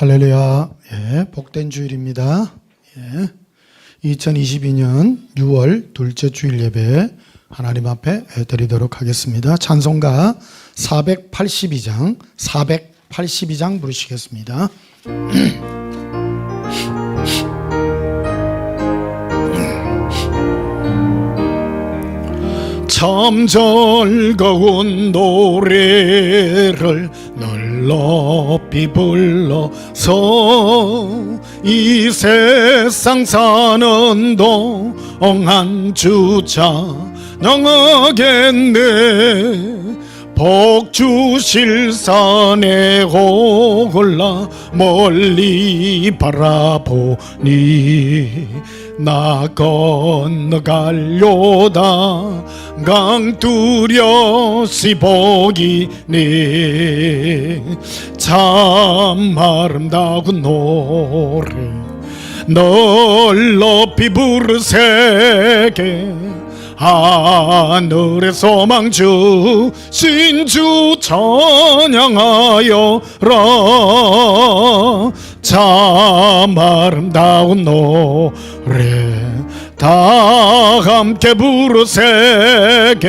할렐루야. 복된 주일입니다. 2022년 6월 둘째 주일 예배 하나님 앞에 드리도록 하겠습니다. 찬송가 482장 부르시겠습니다. 참 즐거운 노래를 늘 높이 불러서 이 세상 사는 동안 주차 영하겠네. 복 주실 산에 올라 멀리 바라보니 나 건너가려다 강 뚜렷이 보이네. 참 아름다운 노래 널 높이 부르세게 하늘의 소망 주신 주 찬양하여라. 참 아름다운 노래 다 함께 부르세게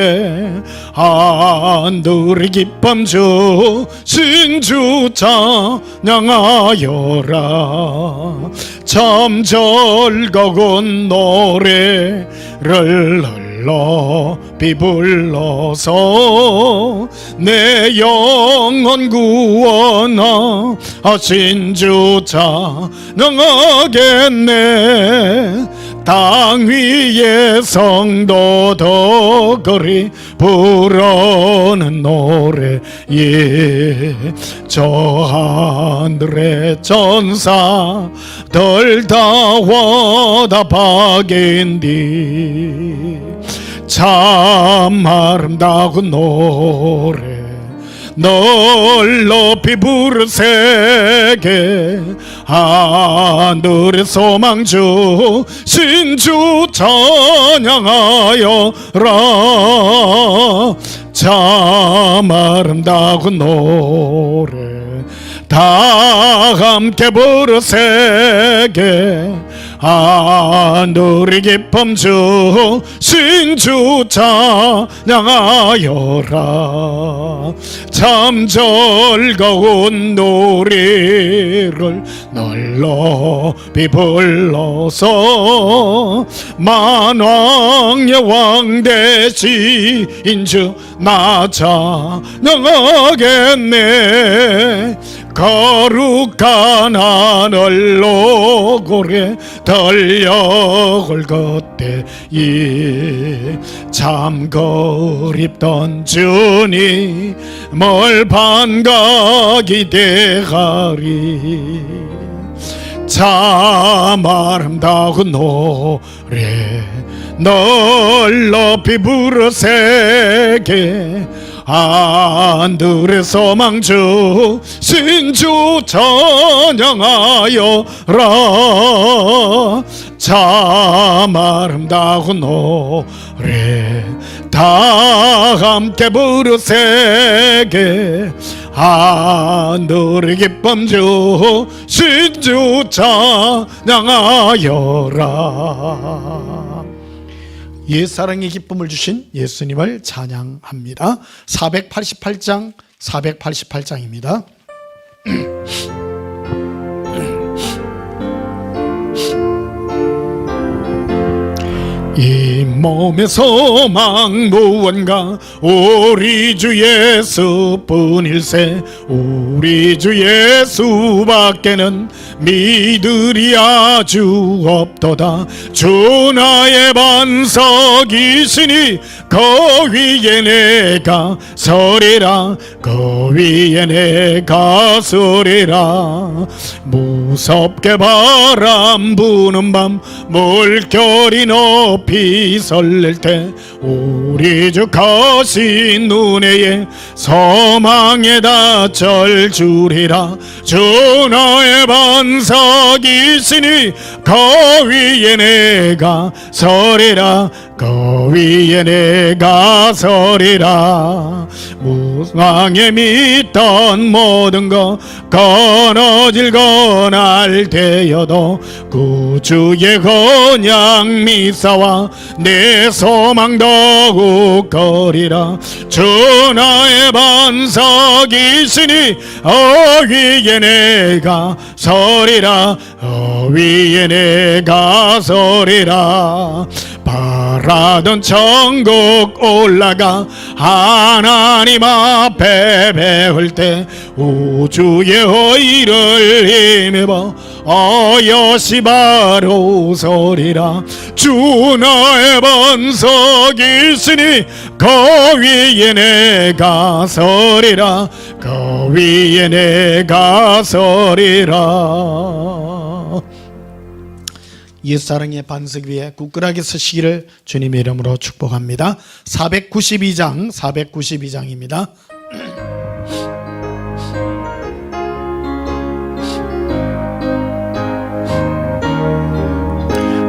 하늘의 기쁨 주신 주 찬양하여라. 참 즐거운 노래를 높이 불러서 내 영혼 구원하신 주 찬양하겠네. 땅 위에 성도들이 부르는 노래에 저 하늘의 천사들 다 화답하겠니. 참 아름다운 노래 널 높이 부르세게 하늘의 소망 주신 주 찬양하여라. 참 아름다운 노래 다 함께 부르세게 하늘의 기쁨 주신 주 찬양하여라. 참 즐거운 노래를 널 높이 불러서 만왕의 왕 되신 주 나 찬양하겠네. 거룩한 하늘 노고래 달려올 그때에 참 그립던 주님을 반가기 대하리. 참 아름다운 노래 널 높이 부르세게 하늘의 소망 주신 주 찬양하여라. 참 아름다운 노래 다 함께 부르세게 하늘의 기쁨 주신 주 찬양하여라. 옛사랑의 기쁨을 주신 예수님을 찬양합니다. 488장입니다. 이 몸의 소망 무언가 우리 주 예수뿐일세. 우리 주 예수밖에는 믿으리 아주 없도다. 주 나의 반석이시니 그 위에 내가 서리라. 그 위에 내가 서리라. 무섭게 바람 부는 밤 물결이 높이 설렐 때 우리 주 거신 눈에 소망에다 절주리라. 주 나의 반석이시니 그 위에 내가 서리라. 그 위에 내가 서리라. 무상에 믿던 모든 것 끊어질 건할 때여도 구주의 언약 미사와 내 소망 더욱 거리라. 주 나의 반석이시니 위에 내가 서리라. 위에 내가 서리라. 바라던 천국 올라가 하나님 앞에 배울 때 우주의 의를 힘입어 여시 바로 서리라. 주 나의 반석이시니 그 위에 내가 서리라. 그 위에 내가 서리라. 옛사랑의 반석 위에 굳건하게 서시기를 주님의 이름으로 축복합니다. 492장입니다.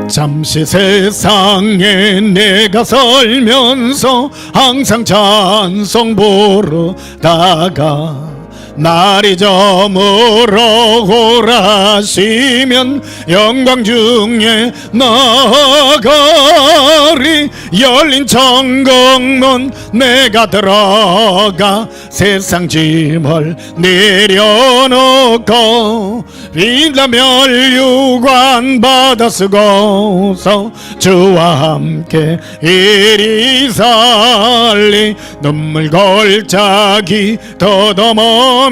잠시 세상에 내가 살면서 항상 찬송 부르다가 날이 저물어 오라시면 영광 중에 나가리. 열린 천국문 내가 들어가 세상 짐을 내려놓고 빛나며 혈육관 받아 쓰고서 주와 함께 이리 살리. 눈물 골짜기 더듬으면서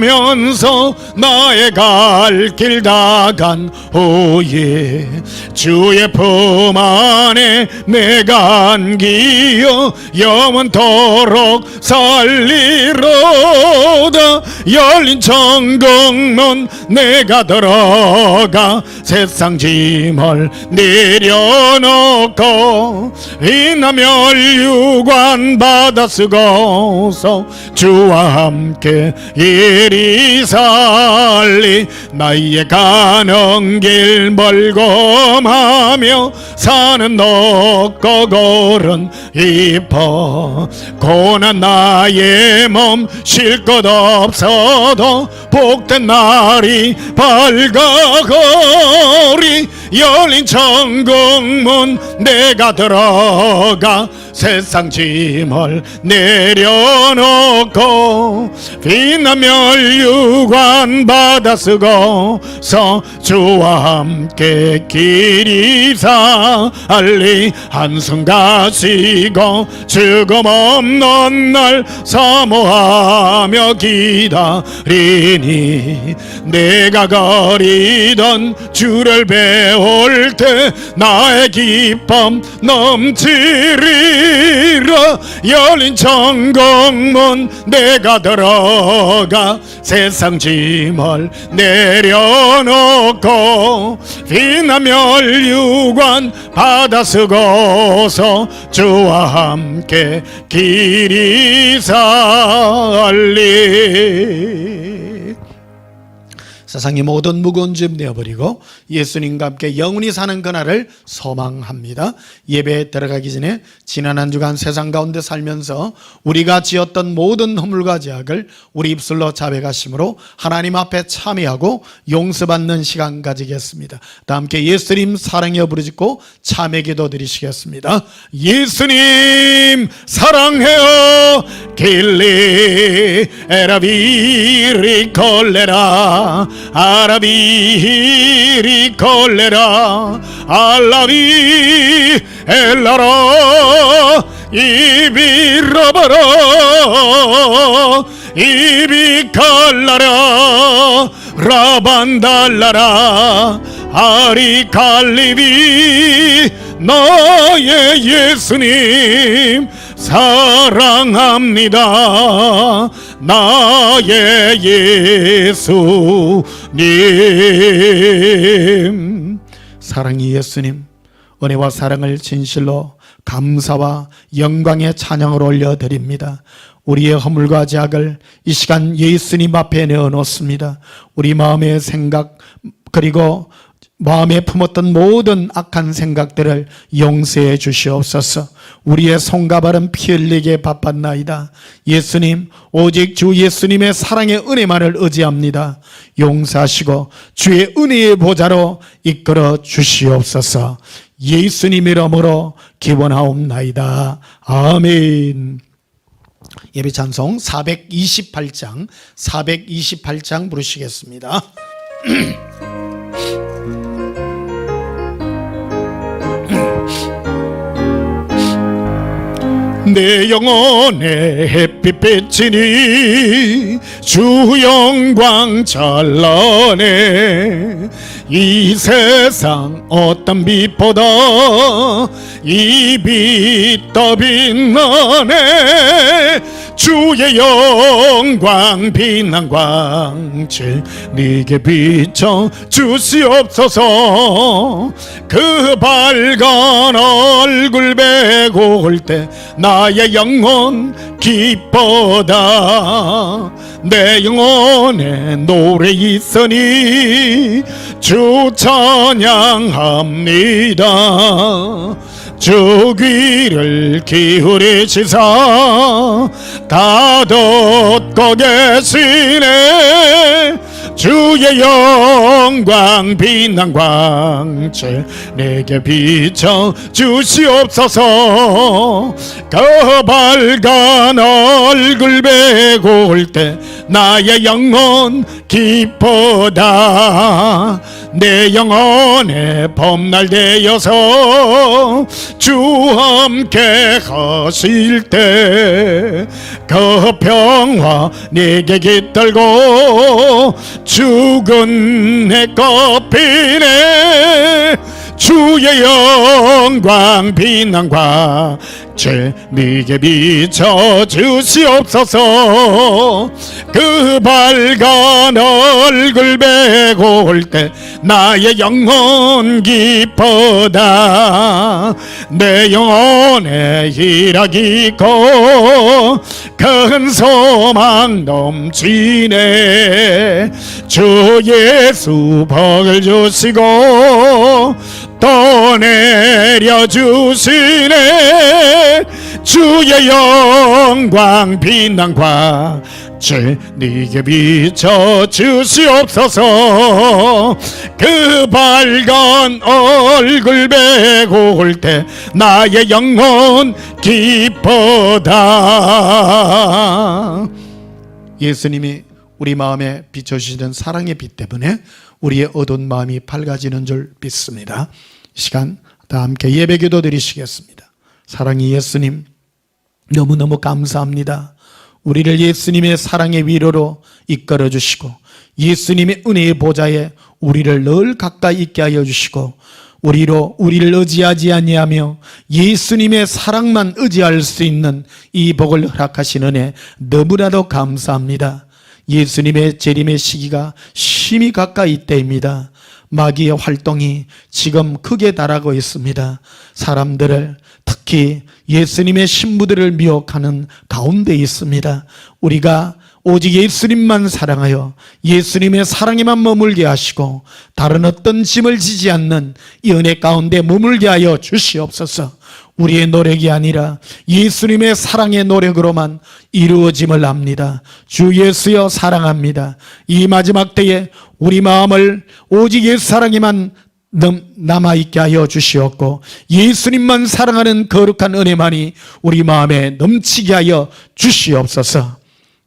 나의 갈 길 다간 후에 주의 품 안에 내가 안기어 영원토록 살리로다. 열린 천국문 내가 들어가 세상 짐을 내려놓고 빛나며 혈육관 받아 쓰고서 주와 함께 이리 살리. 나의 가는 길 멀고하며 산은 높고 골은 깊어 고난 나의 몸 쉴 것 없어도 복된 날이 밝아거리. 열린 천국문 내가 들어가 세상 짐을 내려놓고 빛나며 혈육관 받아 쓰고서 주와 함께 길이 살리. 한숨 쉬고 죽음 없는 날 사모하며 기다리니 내가 거리던 주를 배울 때 나의 기쁨 넘치리라. 열린 천국문 내가 들어가 세상 짐을 내려놓고 빛나며 혈육관 받아 쓰고서 주와 함께 길이 살리. 세상의 모든 무거운 짐 내어버리고 예수님과 함께 영원히 사는 그날을 소망합니다. 예배에 들어가기 전에 지난 한 주간 세상 가운데 살면서 우리가 지었던 모든 허물과 죄악을 우리 입술로 자백하심으로 하나님 앞에 참회하고 용서받는 시간 가지겠습니다. 다 함께 예수님 사랑해 부르짖고 참회 기도 드리시겠습니다. 예수님 사랑해요 길리 에라비리 콜레라 아라비리 콜레라 알라비 엘라라 이비라바라 이비칼라라 라반달라라 아리칼리비 나의 예수님 사랑합니다. 나의 예수님. 사랑의 예수님, 은혜와 사랑을 진실로 감사와 영광의 찬양을 올려드립니다. 우리의 허물과 죄악을 이 시간 예수님 앞에 내어놓습니다. 우리 마음의 생각 그리고 마음에 품었던 모든 악한 생각들을 용서해 주시옵소서. 우리의 손과 발은 피 흘리게 바빴나이다. 예수님, 오직 주 예수님의 사랑의 은혜만을 의지합니다. 용서하시고 주의 은혜의 보좌로 이끌어 주시옵소서. 예수님 이름으로 기원하옵나이다. 아멘. 예배 찬송 428장 부르시겠습니다. 내 영혼의 햇빛 비치니 주 영광 찬란해. 이 세상 어떤 빛보다 이 빛 더 빛나네. 주의 영광 빛난 광채 네게 비춰 주시옵소서. 그 밝은 얼굴 배고 올 때 나의 영혼 기뻐다. 내 영혼에 노래 있으니 주 찬양합니다. 주 귀를 기울이시사 다 듣고 계시네. 주의 영광 빛난 광채 내게 비춰 주시옵소서. 그 밝은 얼굴 배고 올 때 나의 영혼 기쁘다. 내 영혼의 봄날 되어서 주 함께 하실 때 그 평화 내게 깃들고 죽은 내 꽃피네. 주의 영광 빛난 광채 네게 비춰 주시옵소서. 그 밝은 얼굴 배고 올 때 나의 영혼 기쁘다. 내 영혼에 희락이 있고 큰 소망 넘치네. 주 예수 복을 주시고 또 내려주시네. 주의 영광 빛난 광채 네게 비춰 주시옵소서. 그 밝은 얼굴 배고 올 때 나의 영혼 기쁘다. 예수님이 우리 마음에 비춰주시는 사랑의 빛 때문에 우리의 어두운 마음이 밝아지는 줄 믿습니다. 이 시간 다 함께 예배기도 드리시겠습니다. 사랑의 예수님, 너무너무 감사합니다. 우리를 예수님의 사랑의 위로로 이끌어 주시고 예수님의 은혜의 보좌에 우리를 늘 가까이 있게 하여 주시고 우리를 의지하지 아니하며 예수님의 사랑만 의지할 수 있는 이 복을 허락하신 은혜 너무나도 감사합니다. 예수님의 재림의 시기가 심히 가까이 있때입니다. 마귀의 활동이 지금 크게 달하고 있습니다. 사람들을, 특히 예수님의 신부들을 미혹하는 가운데 있습니다. 우리가 오직 예수님만 사랑하여 예수님의 사랑에만 머물게 하시고 다른 어떤 짐을 지지 않는 이 은혜 가운데 머물게 하여 주시옵소서. 우리의 노력이 아니라 예수님의 사랑의 노력으로만 이루어짐을 압니다. 주 예수여 사랑합니다. 이 마지막 때에 우리 마음을 오직 예수 사랑에만 남아있게 하여 주시옵고 예수님만 사랑하는 거룩한 은혜만이 우리 마음에 넘치게 하여 주시옵소서.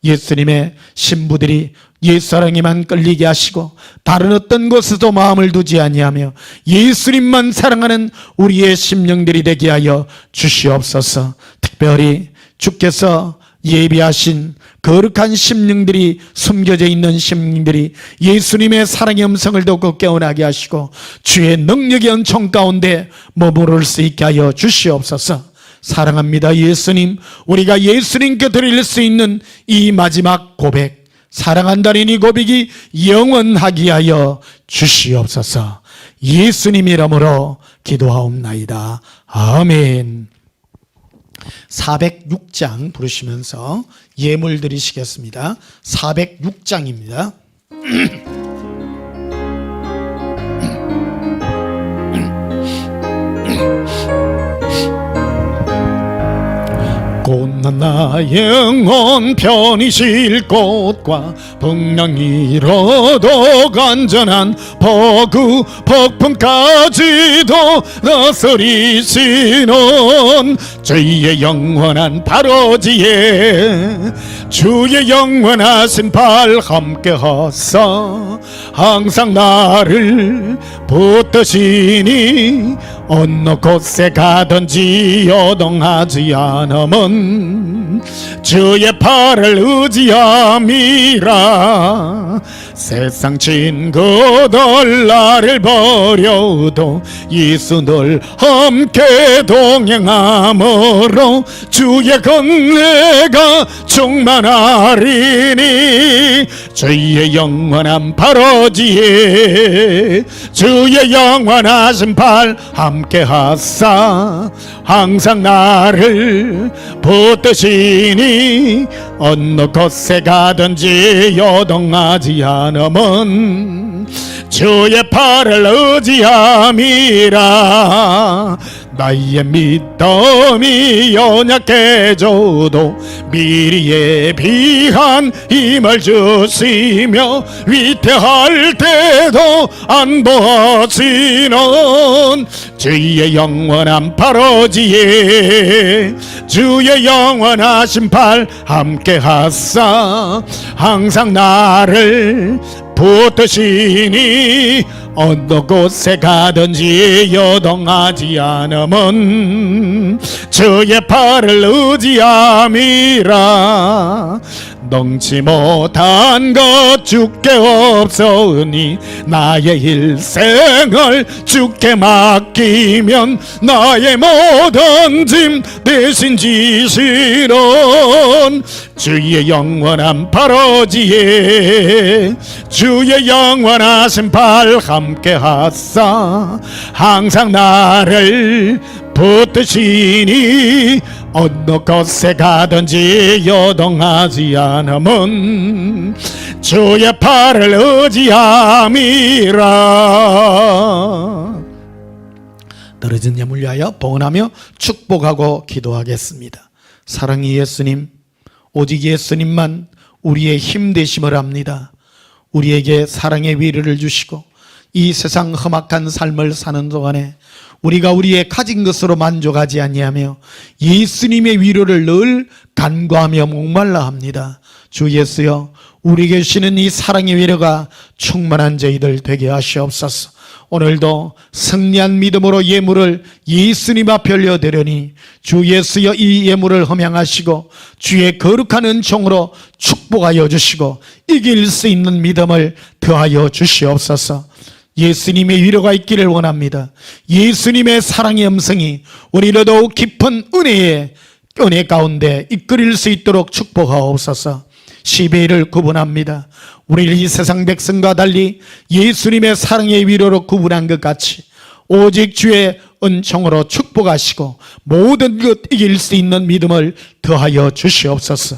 예수님의 신부들이 옛사랑에만 끌리게 하시고 다른 어떤 곳에도 마음을 두지 아니하며 예수님만 사랑하는 우리의 심령들이 되게 하여 주시옵소서. 특별히 주께서 예비하신 거룩한 심령들이 숨겨져 있는 심령들이 예수님의 사랑의 음성을 듣고 깨어나게 하시고 주의 능력의 은총 가운데 머무를 수 있게 하여 주시옵소서. 사랑합니다 예수님. 우리가 예수님께 드릴 수 있는 이 마지막 고백, 사랑한다는 이 고백이 영원하게 하여 주시옵소서. 예수님 이름으로 기도하옵나이다. 아멘. 406장 부르시면서 예물 드리시겠습니다. 406장입니다. 영혼 편히 쉴 곳과 풍랑이로도 간전한 폭우 폭풍까지도 다스리시는 주의 영원한 발오지에 주의 영원하신 발 함께하사 항상 나를 붙드시니 어느 곳에 가든지 요동하지 않음은 주의 팔을 의지함이라. 세상 친구들 나를 버려도 예수 늘 함께 동행함으로 주의 건네가 충만하리니 주의 영원한 발오지에 주의 영원하신 팔 함께 하사 항상 나를 붙드시니 어느 곳에 가든지 요동하지 않음은 주의 팔을 의지함이라. 나의 믿음이 연약해져도 미리 예비한 힘을 주시며 위태할 때도 안보하시는 주의 영원한 발오지에 주의 영원하신 팔 함께 하사 항상 나를 붙드시니 어느 곳에 가든지 요동하지 않음은 주의 팔을 의지함이라. 넘지 못한 것 주께 없사오니 나의 일생을 주께 맡기면 나의 모든 짐 대신 지시는 주의 영원한 발오지에 주의 영원하신 팔 함께 하사 항상 나를 붙드시니 어느 곳에 가든지 요동하지 않음은 주의 팔을 의지함이라. 떨어진 예물 위하여 봉헌하며 축복하고 기도하겠습니다. 사랑의 예수님, 오직 예수님만 우리의 힘 되심을 압니다. 우리에게 사랑의 위로를 주시고 이 세상 험악한 삶을 사는 동안에 우리가 우리의 가진 것으로 만족하지 아니하며 예수님의 위로를 늘 간구하며 목말라 합니다. 주 예수여, 우리에게 주시는 이 사랑의 위로가 충만한 저희들 되게 하시옵소서. 오늘도 승리한 믿음으로 예물을 예수님 앞에 올려드리니 주 예수여, 이 예물을 험양하시고 주의 거룩한 은총으로 축복하여 주시고 이길 수 있는 믿음을 더하여 주시옵소서. 예수님의 위로가 있기를 원합니다. 예수님의 사랑의 음성이 우리를 더욱 깊은 은혜 가운데 이끌릴 수 있도록 축복하옵소서. 시베이를 구분합니다. 우리를 이 세상 백성과 달리 예수님의 사랑의 위로로 구분한 것 같이 오직 주의 은총으로 축복하시고 모든 것 이길 수 있는 믿음을 더하여 주시옵소서.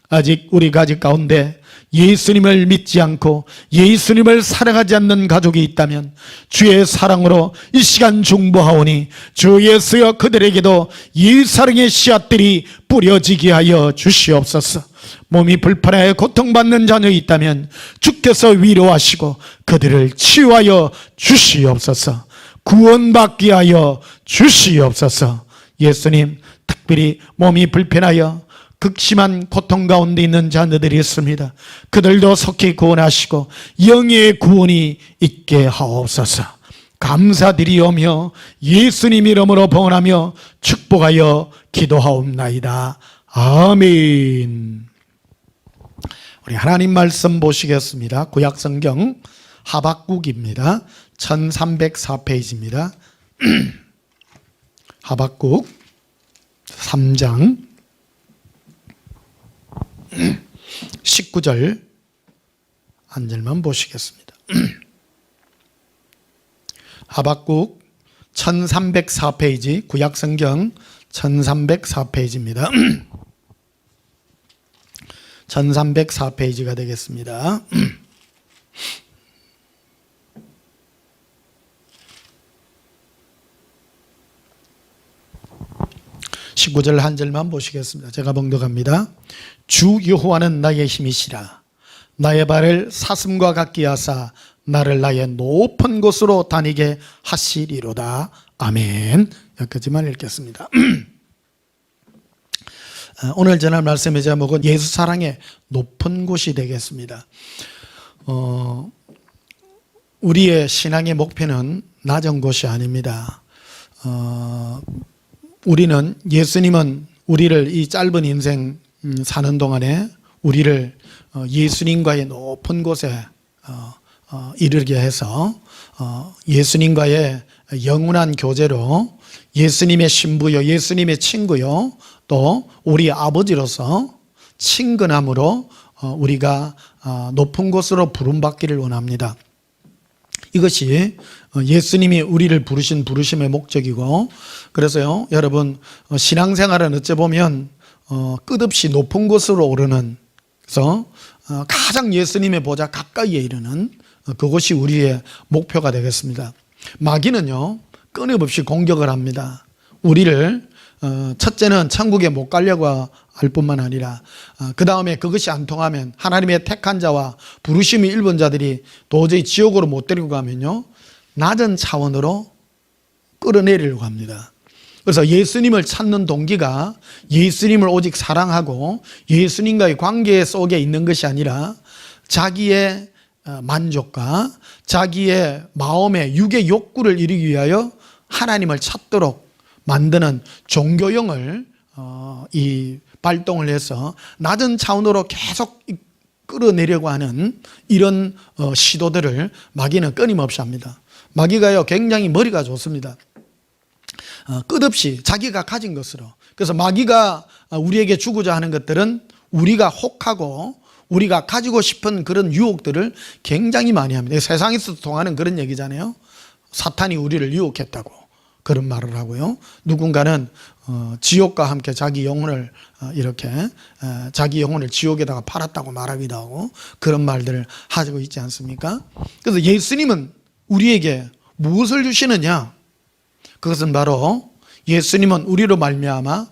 아직 우리 가족 가운데 예수님을 믿지 않고 예수님을 사랑하지 않는 가족이 있다면 주의 사랑으로 이 시간 중보하오니 주 예수여, 그들에게도 이 사랑의 씨앗들이 뿌려지게 하여 주시옵소서. 몸이 불편하여 고통받는 자녀 있다면 주께서 위로하시고 그들을 치유하여 주시옵소서. 구원받게 하여 주시옵소서. 예수님, 특별히 몸이 불편하여 극심한 고통 가운데 있는 자녀들이 있습니다. 그들도 속히 구원하시고 영의 구원이 있게 하옵소서. 감사드리오며 예수님 이름으로 봉헌하며 축복하여 기도하옵나이다. 아멘. 우리 하나님 말씀 보시겠습니다. 구약성경 하박국입니다. 1304페이지입니다. 하박국 3장 19절 한 절만 보시겠습니다. 하박국 1304페이지, 구약성경 1304페이지입니다. 1304페이지가 되겠습니다. 19절 한 절만 보시겠습니다. 제가 봉독합니다. 주 여호와는 나의 힘이시라. 나의 발을 사슴과 같게 하사 나를 나의 높은 곳으로 다니게 하시리로다. 아멘. 여기까지만 읽겠습니다. 오늘 전할 말씀의 제목은 예수 사랑의 높은 곳이 되겠습니다. 우리의 신앙의 목표는 낮은 곳이 아닙니다. 우리는 예수님은 우리를 이 짧은 인생 사는 동안에 우리를 예수님과의 높은 곳에 이르게 해서 예수님과의 영원한 교제로 예수님의 신부요, 예수님의 친구요, 또 우리 아버지로서 친근함으로 우리가 높은 곳으로 부름받기를 원합니다. 이것이 예수님이 우리를 부르신 부르심의 목적이고, 그래서요, 여러분, 신앙생활은 어찌 보면 끝없이 높은 곳으로 오르는, 그래서 가장 예수님의 보좌 가까이에 이르는 그것이 우리의 목표가 되겠습니다. 마귀는요, 끊임없이 공격을 합니다. 우리를 첫째는 천국에 못 가려고 할 뿐만 아니라 그 다음에 그것이 안 통하면 하나님의 택한 자와 부르심이 일본 자들이 도저히 지옥으로 못 데리고 가면요, 낮은 차원으로 끌어내리려고 합니다. 그래서 예수님을 찾는 동기가 예수님을 오직 사랑하고 예수님과의 관계 속에 있는 것이 아니라 자기의 만족과 자기의 마음의 육의 욕구를 이루기 위하여 하나님을 찾도록 만드는 종교형을 이 발동을 해서 낮은 차원으로 계속 끌어내려고 하는 이런 시도들을 마귀는 끊임없이 합니다. 마귀가요, 굉장히 머리가 좋습니다. 끝없이 자기가 가진 것으로. 그래서 마귀가 우리에게 주고자 하는 것들은 우리가 혹하고 우리가 가지고 싶은 그런 유혹들을 굉장히 많이 합니다. 세상에서 통하는 그런 얘기잖아요. 사탄이 우리를 유혹했다고 그런 말을 하고요. 누군가는 지옥과 함께 자기 영혼을 이렇게 자기 영혼을 지옥에다가 팔았다고 말하기도 하고 그런 말들을 하고 있지 않습니까? 그래서 예수님은 우리에게 무엇을 주시느냐? 그것은 바로 예수님은 우리로 말미암아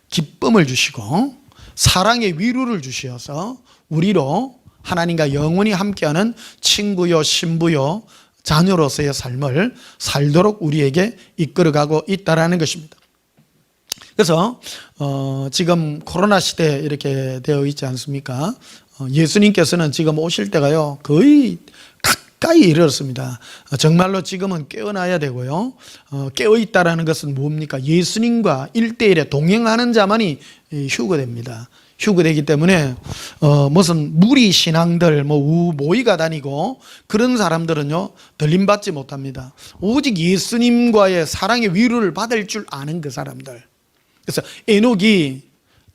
기쁨을 주시고 사랑의 위로를 주시어서 우리로 하나님과 영원히 함께하는 친구요, 신부요, 자녀로서의 삶을 살도록 우리에게 이끌어가고 있다라는 것입니다. 그래서 지금 코로나 시대에 이렇게 되어 있지 않습니까? 예수님께서는 지금 오실 때가요, 거의 가까이 이르렀습니다. 정말로 지금은 깨어나야 되고요. 깨어있다라는 것은 뭡니까? 예수님과 1대1에 동행하는 자만이 휴거됩니다. 휴거되기 때문에 무슨 무리 신앙들 모이가 다니고 그런 사람들은요, 들림받지 못합니다. 오직 예수님과의 사랑의 위로를 받을 줄 아는 그 사람들. 그래서 에녹이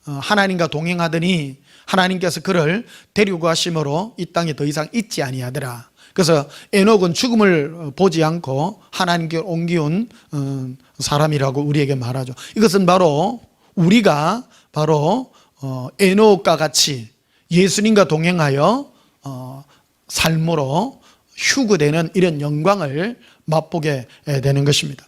하나님과 동행하더니 하나님께서 그를 데리고 가심으로 이 땅에 더 이상 있지 아니하더라. 그래서 에녹은 죽음을 보지 않고 하나님께 옮겨온 사람이라고 우리에게 말하죠. 이것은 바로 우리가 바로 에녹과 같이 예수님과 동행하여 삶으로 휴거되는 이런 영광을 맛보게 되는 것입니다.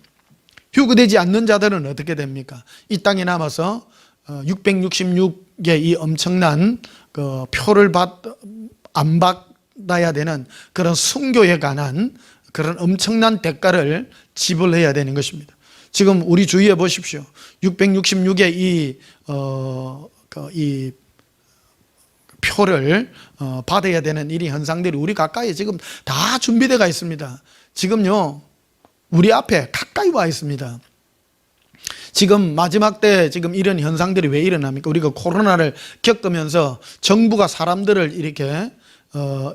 휴거되지 않는 자들은 어떻게 됩니까? 이 땅에 남아서 666의 이 엄청난 그 표를 안 받아야 되는 그런 순교에 관한 그런 엄청난 대가를 지불해야 되는 것입니다. 지금 우리 주위에 보십시오. 666의 이 표를 받아야 되는 이 현상들이 우리 가까이 지금 다 준비되어 있습니다. 지금요, 우리 앞에 가까이 와 있습니다. 지금 마지막 때 지금 이런 현상들이 왜 일어납니까? 우리가 코로나를 겪으면서 정부가 사람들을 이렇게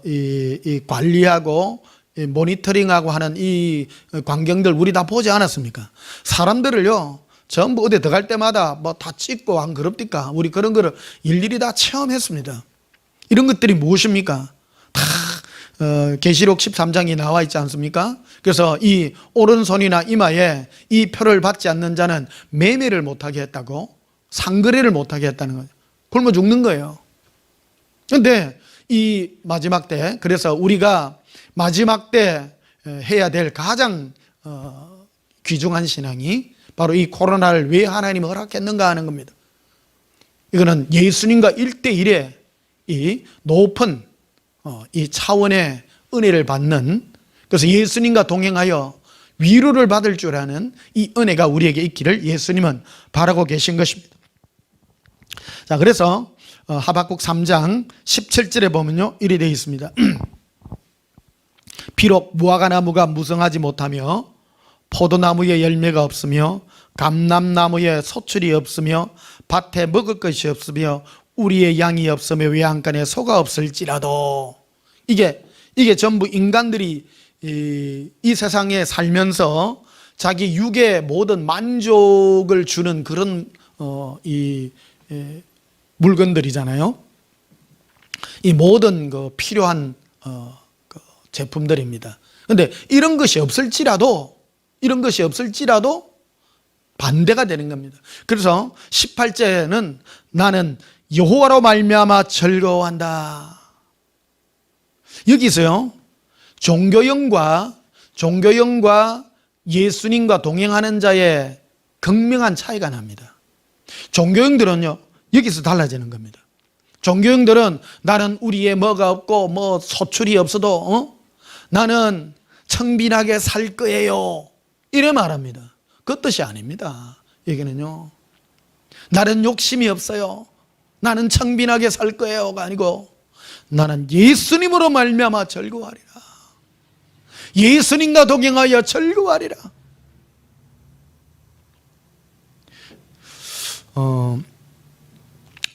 이 관리하고 이 모니터링하고 하는 이 광경들 우리 다 보지 않았습니까? 사람들을요, 전부 어디 들어갈 때마다 뭐 다 찍고 안 그럽니까? 우리 그런 거를 일일이 다 체험했습니다. 이런 것들이 무엇입니까? 다 계시록 13장이 나와 있지 않습니까? 그래서 이 오른손이나 이마에 이 표를 받지 않는 자는 매매를 못하게 했다고, 상거래를 못하게 했다는 거예요. 굶어 죽는 거예요. 그런데 이 마지막 때, 그래서 우리가 마지막 때 해야 될 가장 귀중한 신앙이 바로 이 코로나를 왜 하나님이 허락했는가 하는 겁니다. 이거는 예수님과 1대1의 이 높은 이 차원의 은혜를 받는, 그래서 예수님과 동행하여 위로를 받을 줄 아는 이 은혜가 우리에게 있기를 예수님은 바라고 계신 것입니다. 자, 그래서 하박국 3장 17절에 보면요, 이리 되어 있습니다. 비록 무화과나무가 무성하지 못하며 포도나무에 열매가 없으며 감람나무에 소출이 없으며 밭에 먹을 것이 없으며 우리의 양이 없으며 외양간에 소가 없을지라도, 이게 전부 인간들이 이 세상에 살면서 자기 육의 모든 만족을 주는 그런 물건들이잖아요. 이 모든 그 필요한 그 제품들입니다. 그런데 이런 것이 없을지라도 반대가 되는 겁니다. 그래서 18절에는 나는 여호와로 말미암아 즐거워한다. 여기서요, 종교형과 예수님과 동행하는 자의 극명한 차이가 납니다. 종교형들은요, 여기서 달라지는 겁니다. 종교형들은 나는 우리의 뭐가 없고 뭐 소출이 없어도 나는 청빈하게 살 거예요, 이래 말합니다. 그 뜻이 아닙니다. 여기는요, 나는 욕심이 없어요, 나는 청빈하게 살 거예요가 아니고 나는 예수님으로 말미암아 즐거워하리라. 예수님과 동행하여 즐거워하리라.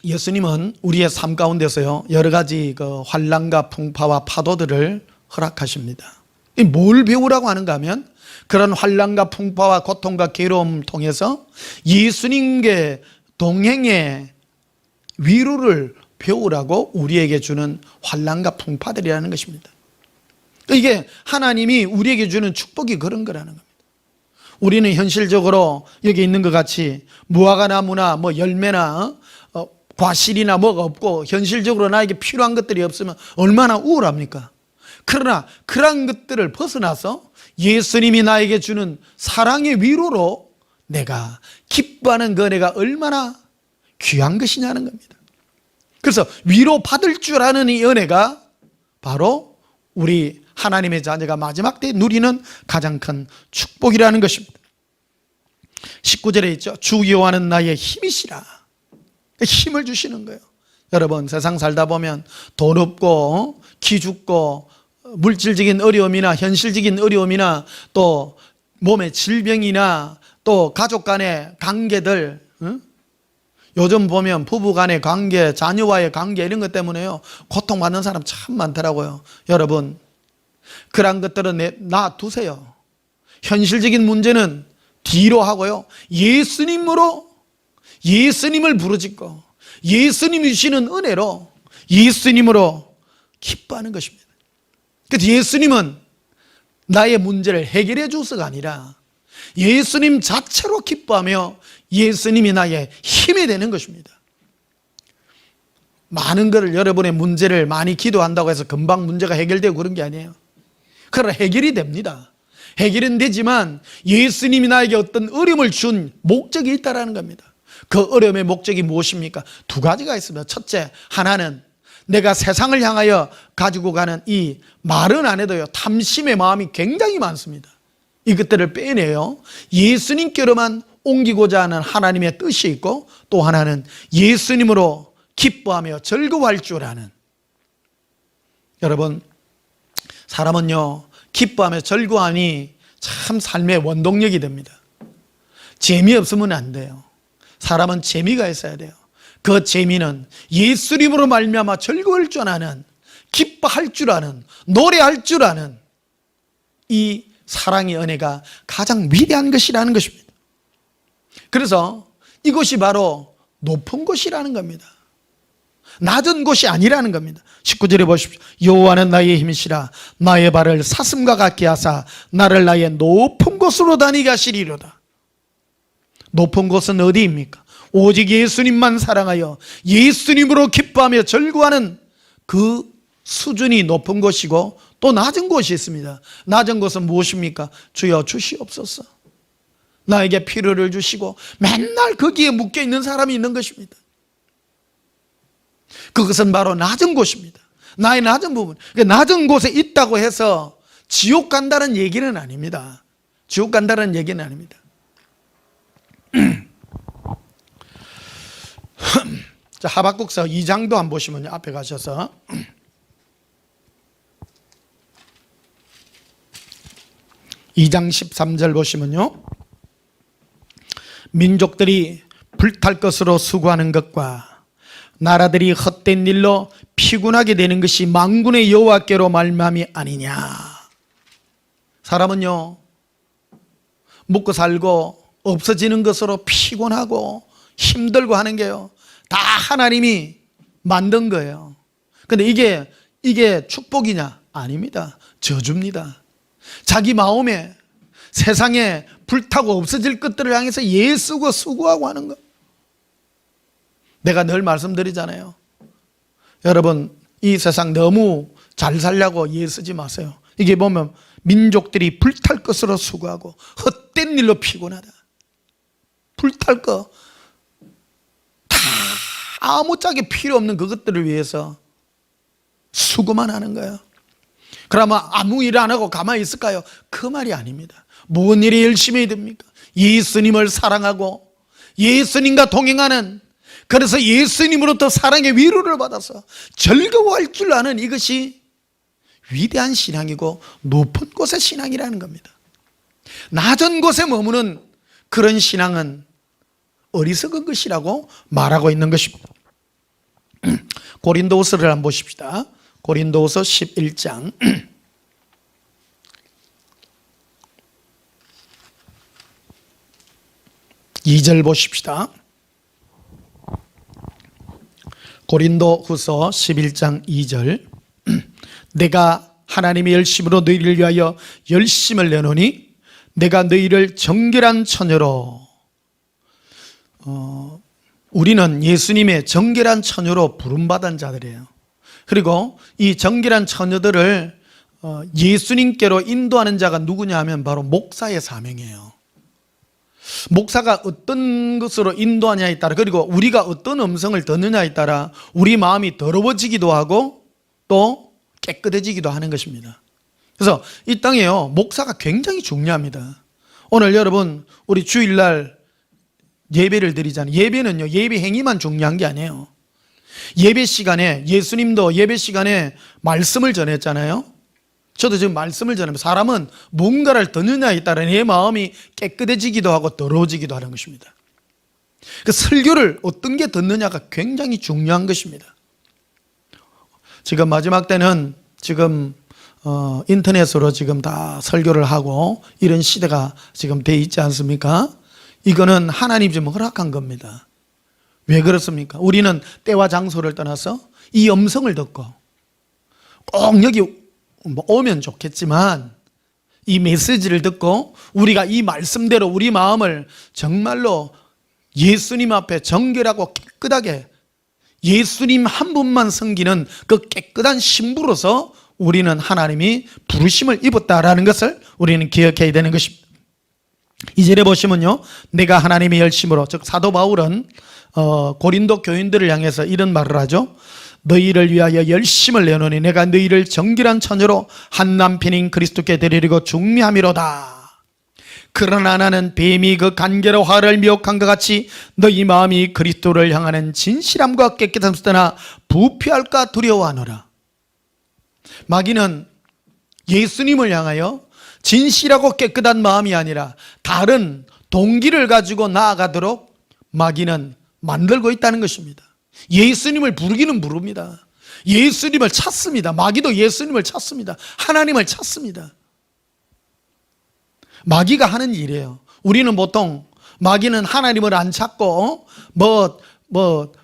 예수님은 우리의 삶 가운데서요, 여러 가지 그 환난과 풍파와 파도들을 허락하십니다. 뭘 배우라고 하는가 하면 그런 환난과 풍파와 고통과 괴로움 통해서 예수님께 동행의 위로를 배우라고 우리에게 주는 환난과 풍파들이라는 것입니다. 이게 하나님이 우리에게 주는 축복이 그런 거라는 겁니다. 우리는 현실적으로 여기 있는 것 같이 무화과나무나 뭐 열매나 과실이나 뭐가 없고 현실적으로 나에게 필요한 것들이 없으면 얼마나 우울합니까? 그러나 그런 것들을 벗어나서 예수님이 나에게 주는 사랑의 위로로 내가 기뻐하는 그 은혜가 얼마나 귀한 것이냐는 겁니다. 그래서 위로받을 줄 아는 이 은혜가 바로 우리 하나님의 자녀가 마지막 때에 누리는 가장 큰 축복이라는 것입니다. 19절에 있죠. 주 여호와는 나의 힘이시라. 힘을 주시는 거예요. 여러분, 세상 살다 보면 돈 없고 기죽고 물질적인 어려움이나 현실적인 어려움이나 또 몸의 질병이나 또 가족 간의 관계들, 요즘 보면 부부 간의 관계, 자녀와의 관계 이런 것 때문에요, 고통받는 사람 참 많더라고요. 여러분, 그런 것들은 놔두세요. 현실적인 문제는 뒤로 하고요, 예수님을 부르짖고 예수님이 주시는 은혜로 예수님으로 기뻐하는 것입니다. 그래서 예수님은 나의 문제를 해결해 주서가 아니라 예수님 자체로 기뻐하며 예수님이 나의 힘이 되는 것입니다. 많은 것을, 여러분의 문제를 많이 기도한다고 해서 금방 문제가 해결되고 그런 게 아니에요. 그러나 해결이 됩니다. 해결은 되지만 예수님이 나에게 어떤 어려움을 준 목적이 있다는 겁니다. 그 어려움의 목적이 무엇입니까? 두 가지가 있습니다. 첫째, 하나는 내가 세상을 향하여 가지고 가는 이 말은 안 해도요, 탐심의 마음이 굉장히 많습니다. 이것들을 빼내요, 예수님께로만 옮기고자 하는 하나님의 뜻이 있고, 또 하나는 예수님으로 기뻐하며 즐거워할 줄 아는. 여러분, 사람은요, 기뻐하며 즐거워하니 참 삶의 원동력이 됩니다. 재미없으면 안 돼요. 사람은 재미가 있어야 돼요. 그 재미는 예수님으로 말미암아 즐거울 줄 아는, 기뻐할 줄 아는, 노래할 줄 아는 이 사랑의 은혜가 가장 위대한 것이라는 것입니다. 그래서 이것이 바로 높은 곳이라는 겁니다. 낮은 곳이 아니라는 겁니다. 19절에 보십시오. 여호와는 나의 힘이시라. 나의 발을 사슴과 같게 하사 나를 나의 높은 곳으로 다니게 하시리로다. 높은 곳은 어디입니까? 오직 예수님만 사랑하여 예수님으로 기뻐하며 즐거워하는 그 수준이 높은 곳이고, 또 낮은 곳이 있습니다. 낮은 곳은 무엇입니까? 주여 주시옵소서. 나에게 필요를 주시고 맨날 거기에 묶여 있는 사람이 있는 것입니다. 그것은 바로 낮은 곳입니다. 나의 낮은 부분. 낮은 곳에 있다고 해서 지옥 간다는 얘기는 아닙니다. 지옥 간다는 얘기는 아닙니다. 자, 하박국서 2장도 한번 보시면요. 앞에 가셔서 2장 13절 보시면요. 민족들이 불탈 것으로 수고하는 것과 나라들이 헛된 일로 피곤하게 되는 것이 만군의 여호와께로 말미암이 아니냐. 사람은요, 먹고 살고 없어지는 것으로 피곤하고 힘들고 하는 게요, 다 하나님이 만든 거예요. 근데 이게 축복이냐? 아닙니다. 저주입니다. 자기 마음에 세상에 불타고 없어질 것들을 향해서 애쓰고 수고하고 하는 거. 내가 늘 말씀드리잖아요. 여러분, 이 세상 너무 잘 살려고 애쓰지 마세요. 이게 보면 민족들이 불탈 것으로 수고하고 헛된 일로 피곤하다. 불탈 거 다 아무짝에 필요 없는 그것들을 위해서 수고만 하는 거예요. 그러면 아무 일 안 하고 가만히 있을까요? 그 말이 아닙니다. 무슨 일이 열심히 됩니까? 예수님을 사랑하고 예수님과 동행하는, 그래서 예수님으로부터 사랑의 위로를 받아서 즐거워할 줄 아는 이것이 위대한 신앙이고 높은 곳의 신앙이라는 겁니다. 낮은 곳에 머무는 그런 신앙은 어리석은 것이라고 말하고 있는 것입니다. 고린도후서를 한번 보십시다. 고린도후서 11장 2절 보십시다. 고린도후서 11장 2절 내가 하나님의 열심으로 너희를 위하여 열심을 내노니 내가 너희를 정결한 처녀로, 우리는 예수님의 정결한 처녀로 부름받은 자들이에요. 그리고 이 정결한 처녀들을 예수님께로 인도하는 자가 누구냐 하면 바로 목사의 사명이에요. 목사가 어떤 것으로 인도하냐에 따라, 그리고 우리가 어떤 음성을 듣느냐에 따라 우리 마음이 더러워지기도 하고 또 깨끗해지기도 하는 것입니다. 그래서 이 땅에요, 목사가 굉장히 중요합니다. 오늘 여러분, 우리 주일날 예배를 드리잖아요. 예배는요, 예배 행위만 중요한 게 아니에요. 예배 시간에, 예수님도 예배 시간에 말씀을 전했잖아요. 저도 지금 말씀을 전하면 사람은 뭔가를 듣느냐에 따라 내 마음이 깨끗해지기도 하고 더러워지기도 하는 것입니다. 그 설교를 어떤 게 듣느냐가 굉장히 중요한 것입니다. 지금 마지막 때는 지금 인터넷으로 지금 다 설교를 하고 이런 시대가 지금 돼 있지 않습니까? 이거는 하나님이 좀 허락한 겁니다. 왜 그렇습니까? 우리는 때와 장소를 떠나서 이 음성을 듣고 꼭 여기 오면 좋겠지만 이 메시지를 듣고 우리가 이 말씀대로 우리 마음을 정말로 예수님 앞에 정결하고 깨끗하게 예수님 한 분만 섬기는 그 깨끗한 신부로서 우리는 하나님이 부르심을 입었다라는 것을 우리는 기억해야 되는 것입니다. 2절에 보시면요, 내가 하나님의 열심으로, 즉 사도 바울은 고린도 교인들을 향해서 이런 말을 하죠. 너희를 위하여 열심을 내노니 내가 너희를 정결한 처녀로 한 남편인 그리스도께 데리고 중미함이로다. 그러나 나는 뱀이 그 간결의 화를 미혹한 것 같이 너희 마음이 그리스도를 향하는 진실함과 깨끗함을 떠나 부패할까 두려워하노라. 마귀는 예수님을 향하여 진실하고 깨끗한 마음이 아니라 다른 동기를 가지고 나아가도록 마귀는 만들고 있다는 것입니다. 예수님을 부르기는 부릅니다. 예수님을 찾습니다. 마귀도 예수님을 찾습니다. 하나님을 찾습니다. 마귀가 하는 일이에요. 우리는 보통 마귀는 하나님을 안 찾고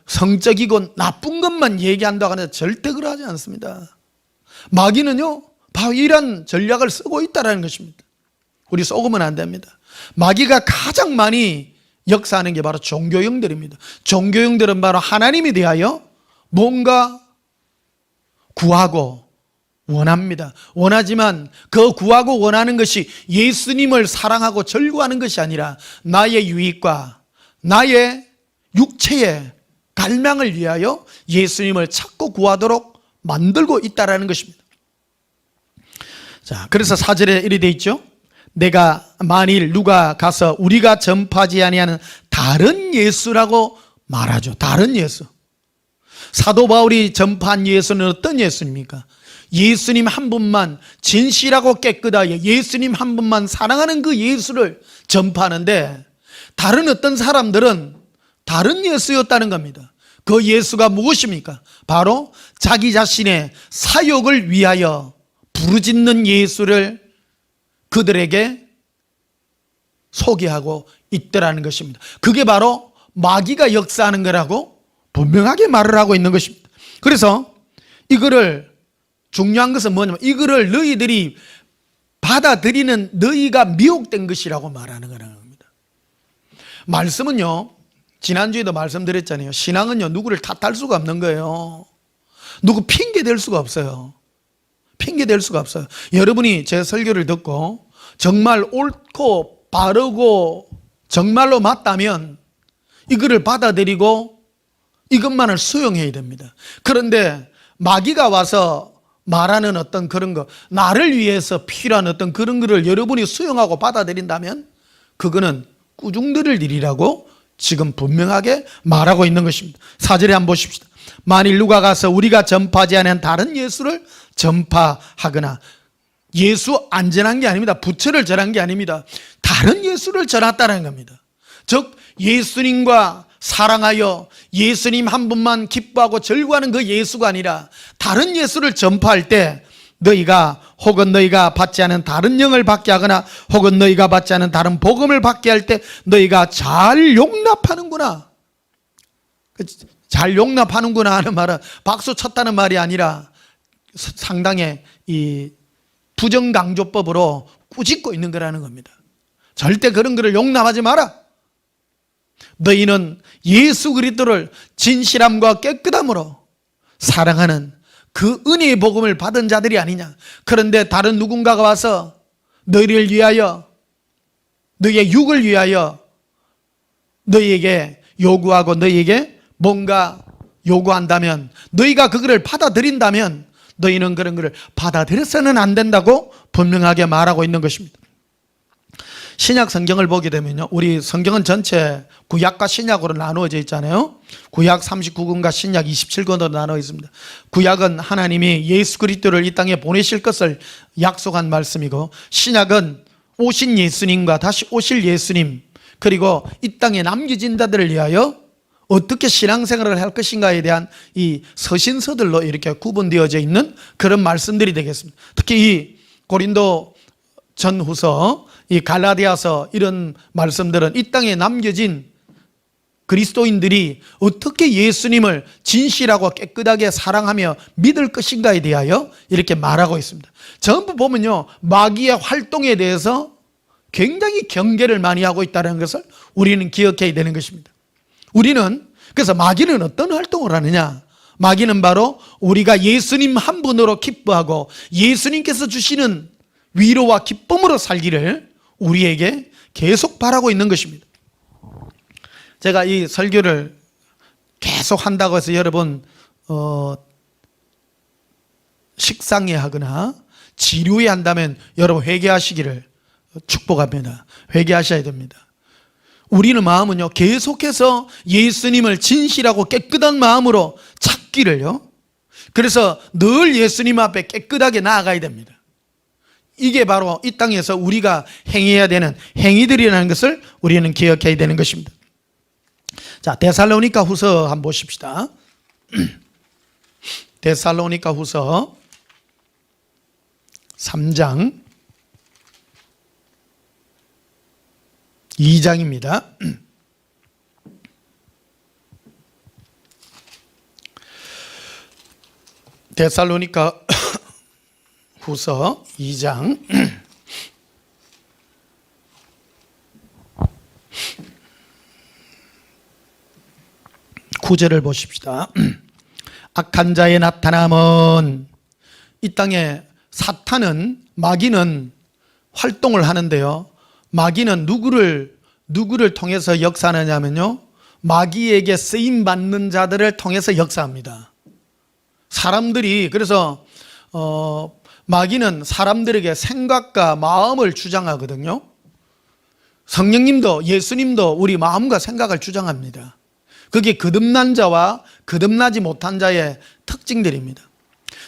성적이고 나쁜 것만 얘기한다고 하는데 절대 그러하지 않습니다. 마귀는요, 바로 이런 전략을 쓰고 있다는 것입니다. 우리 속으면 안 됩니다. 마귀가 가장 많이 역사하는 게 바로 종교형들입니다. 종교형들은 바로 하나님에 대하여 뭔가 구하고 원합니다. 원하지만 그 구하고 원하는 것이 예수님을 사랑하고 절구하는 것이 아니라 나의 유익과 나의 육체의 갈망을 위하여 예수님을 찾고 구하도록 만들고 있다라는 것입니다. 자, 그래서 4절에 이렇게 돼 있죠. 내가 만일 누가 가서 우리가 전파하지 아니하는 다른 예수라고 말하죠. 다른 예수. 사도 바울이 전파한 예수는 어떤 예수입니까? 예수님 한 분만 진실하고 깨끗하게 예수님 한 분만 사랑하는 그 예수를 전파하는데 다른 어떤 사람들은 다른 예수였다는 겁니다. 그 예수가 무엇입니까? 바로 자기 자신의 사욕을 위하여 부르짖는 예수를 그들에게 소개하고 있더라는 것입니다. 그게 바로 마귀가 역사하는 거라고 분명하게 말을 하고 있는 것입니다. 그래서 이거를 중요한 것은 뭐냐면 이거를 너희들이 받아들이는 너희가 미혹된 것이라고 말하는 거라는 겁니다. 말씀은요, 지난주에도 말씀드렸잖아요. 신앙은요, 누구를 탓할 수가 없는 거예요. 누구 핑계 댈 수가 없어요. 핑계 댈 수가 없어요. 여러분이 제 설교를 듣고 정말 옳고 바르고 정말로 맞다면 이거를 받아들이고 이것만을 수용해야 됩니다. 그런데 마귀가 와서 말하는 어떤 그런 거, 나를 위해서 필요한 어떤 그런 거를 여러분이 수용하고 받아들인다면 그거는 꾸중들을 일이라고 지금 분명하게 말하고 있는 것입니다. 4절에 한번 보십시다. 만일 누가 가서 우리가 전파하지 않은 다른 예수를 전파하거나, 예수 안 전한 게 아닙니다. 부처를 전한 게 아닙니다. 다른 예수를 전했다는 겁니다. 즉 예수님과 사랑하여 예수님 한 분만 기뻐하고 절구하는 그 예수가 아니라 다른 예수를 전파할 때 너희가 혹은 너희가 받지 않은 다른 영을 받게 하거나 혹은 너희가 받지 않은 다른 복음을 받게 할 때 너희가 잘 용납하는구나. 잘 용납하는구나 하는 말은 박수 쳤다는 말이 아니라 상당히 이 부정강조법으로 꾸짖고 있는 거라는 겁니다. 절대 그런 거를 용납하지 마라. 너희는 예수 그리스도를 진실함과 깨끗함으로 사랑하는 그 은혜의 복음을 받은 자들이 아니냐. 그런데 다른 누군가가 와서 너희를 위하여, 너희의 육을 위하여 너희에게 요구하고 너희에게 뭔가 요구한다면, 너희가 그거를 받아들인다면 너희는 그런 것을 받아들여서는 안 된다고 분명하게 말하고 있는 것입니다. 신약 성경을 보게 되면요, 우리 성경은 전체 구약과 신약으로 나누어져 있잖아요. 구약 39권과 신약 27권으로 나누어 있습니다. 구약은 하나님이 예수 그리스도를 이 땅에 보내실 것을 약속한 말씀이고, 신약은 오신 예수님과 다시 오실 예수님, 그리고 이 땅에 남겨진 자들을 위하여 어떻게 신앙생활을 할 것인가에 대한 이 서신서들로 이렇게 구분되어져 있는 그런 말씀들이 되겠습니다. 특히 이 고린도 전후서, 이 갈라디아서, 이런 말씀들은 이 땅에 남겨진 그리스도인들이 어떻게 예수님을 진실하고 깨끗하게 사랑하며 믿을 것인가에 대하여 이렇게 말하고 있습니다. 전부 보면요, 마귀의 활동에 대해서 굉장히 경계를 많이 하고 있다는 것을 우리는 기억해야 되는 것입니다. 우리는 그래서 마귀는 어떤 활동을 하느냐? 마귀는 바로 우리가 예수님 한 분으로 기뻐하고 예수님께서 주시는 위로와 기쁨으로 살기를 우리에게 계속 바라고 있는 것입니다. 제가 이 설교를 계속 한다고 해서 여러분 식상해 하거나 지루해 한다면 여러분 회개하시기를 축복합니다. 회개하셔야 됩니다. 우리는 마음은요, 계속해서 예수님을 진실하고 깨끗한 마음으로 찾기를요, 그래서 늘 예수님 앞에 깨끗하게 나아가야 됩니다. 이게 바로 이 땅에서 우리가 행해야 되는 행위들이라는 것을 우리는 기억해야 되는 것입니다. 자, 데살로니가 후서 한번 보십시다. 데살로니가 후서 3장 2장입니다. 데살로니가 후서 2장 9절을 보십시다. 악한 자의 나타남은 이 땅에 사탄은, 마귀는 활동을 하는데요. 마귀는 누구를 통해서 역사하느냐면요, 마귀에게 쓰임 받는 자들을 통해서 역사합니다. 사람들이, 그래서 마귀는 사람들에게 생각과 마음을 주장하거든요. 성령님도, 예수님도 우리 마음과 생각을 주장합니다. 그게 거듭난 자와 거듭나지 못한 자의 특징들입니다.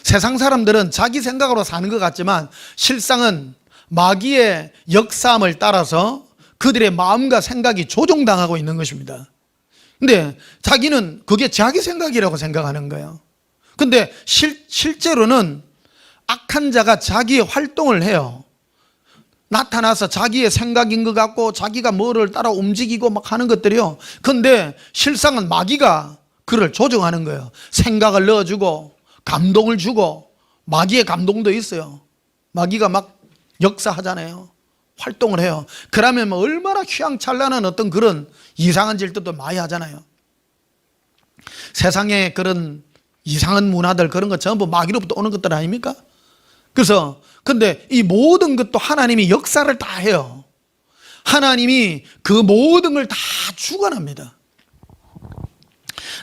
세상 사람들은 자기 생각으로 사는 것 같지만 실상은 마귀의 역사함을 따라서 그들의 마음과 생각이 조종당하고 있는 것입니다. 근데 자기는 그게 자기 생각이라고 생각하는 거예요. 근데 실제로는 악한 자가 자기의 활동을 해요. 나타나서 자기의 생각인 것 같고 자기가 뭐를 따라 움직이고 막 하는 것들이요. 근데 실상은 마귀가 그를 조종하는 거예요. 생각을 넣어주고 감동을 주고, 마귀의 감동도 있어요. 마귀가 막 역사하잖아요. 활동을 해요. 그러면 뭐 얼마나 휘황찬란한 어떤 그런 이상한 짓들도 많이 하잖아요. 세상에 그런 이상한 문화들, 그런 거 전부 마귀로부터 오는 것들 아닙니까? 그래서 근데 이 모든 것도 하나님이 역사를 다 해요. 하나님이 그 모든 걸 다 주관합니다.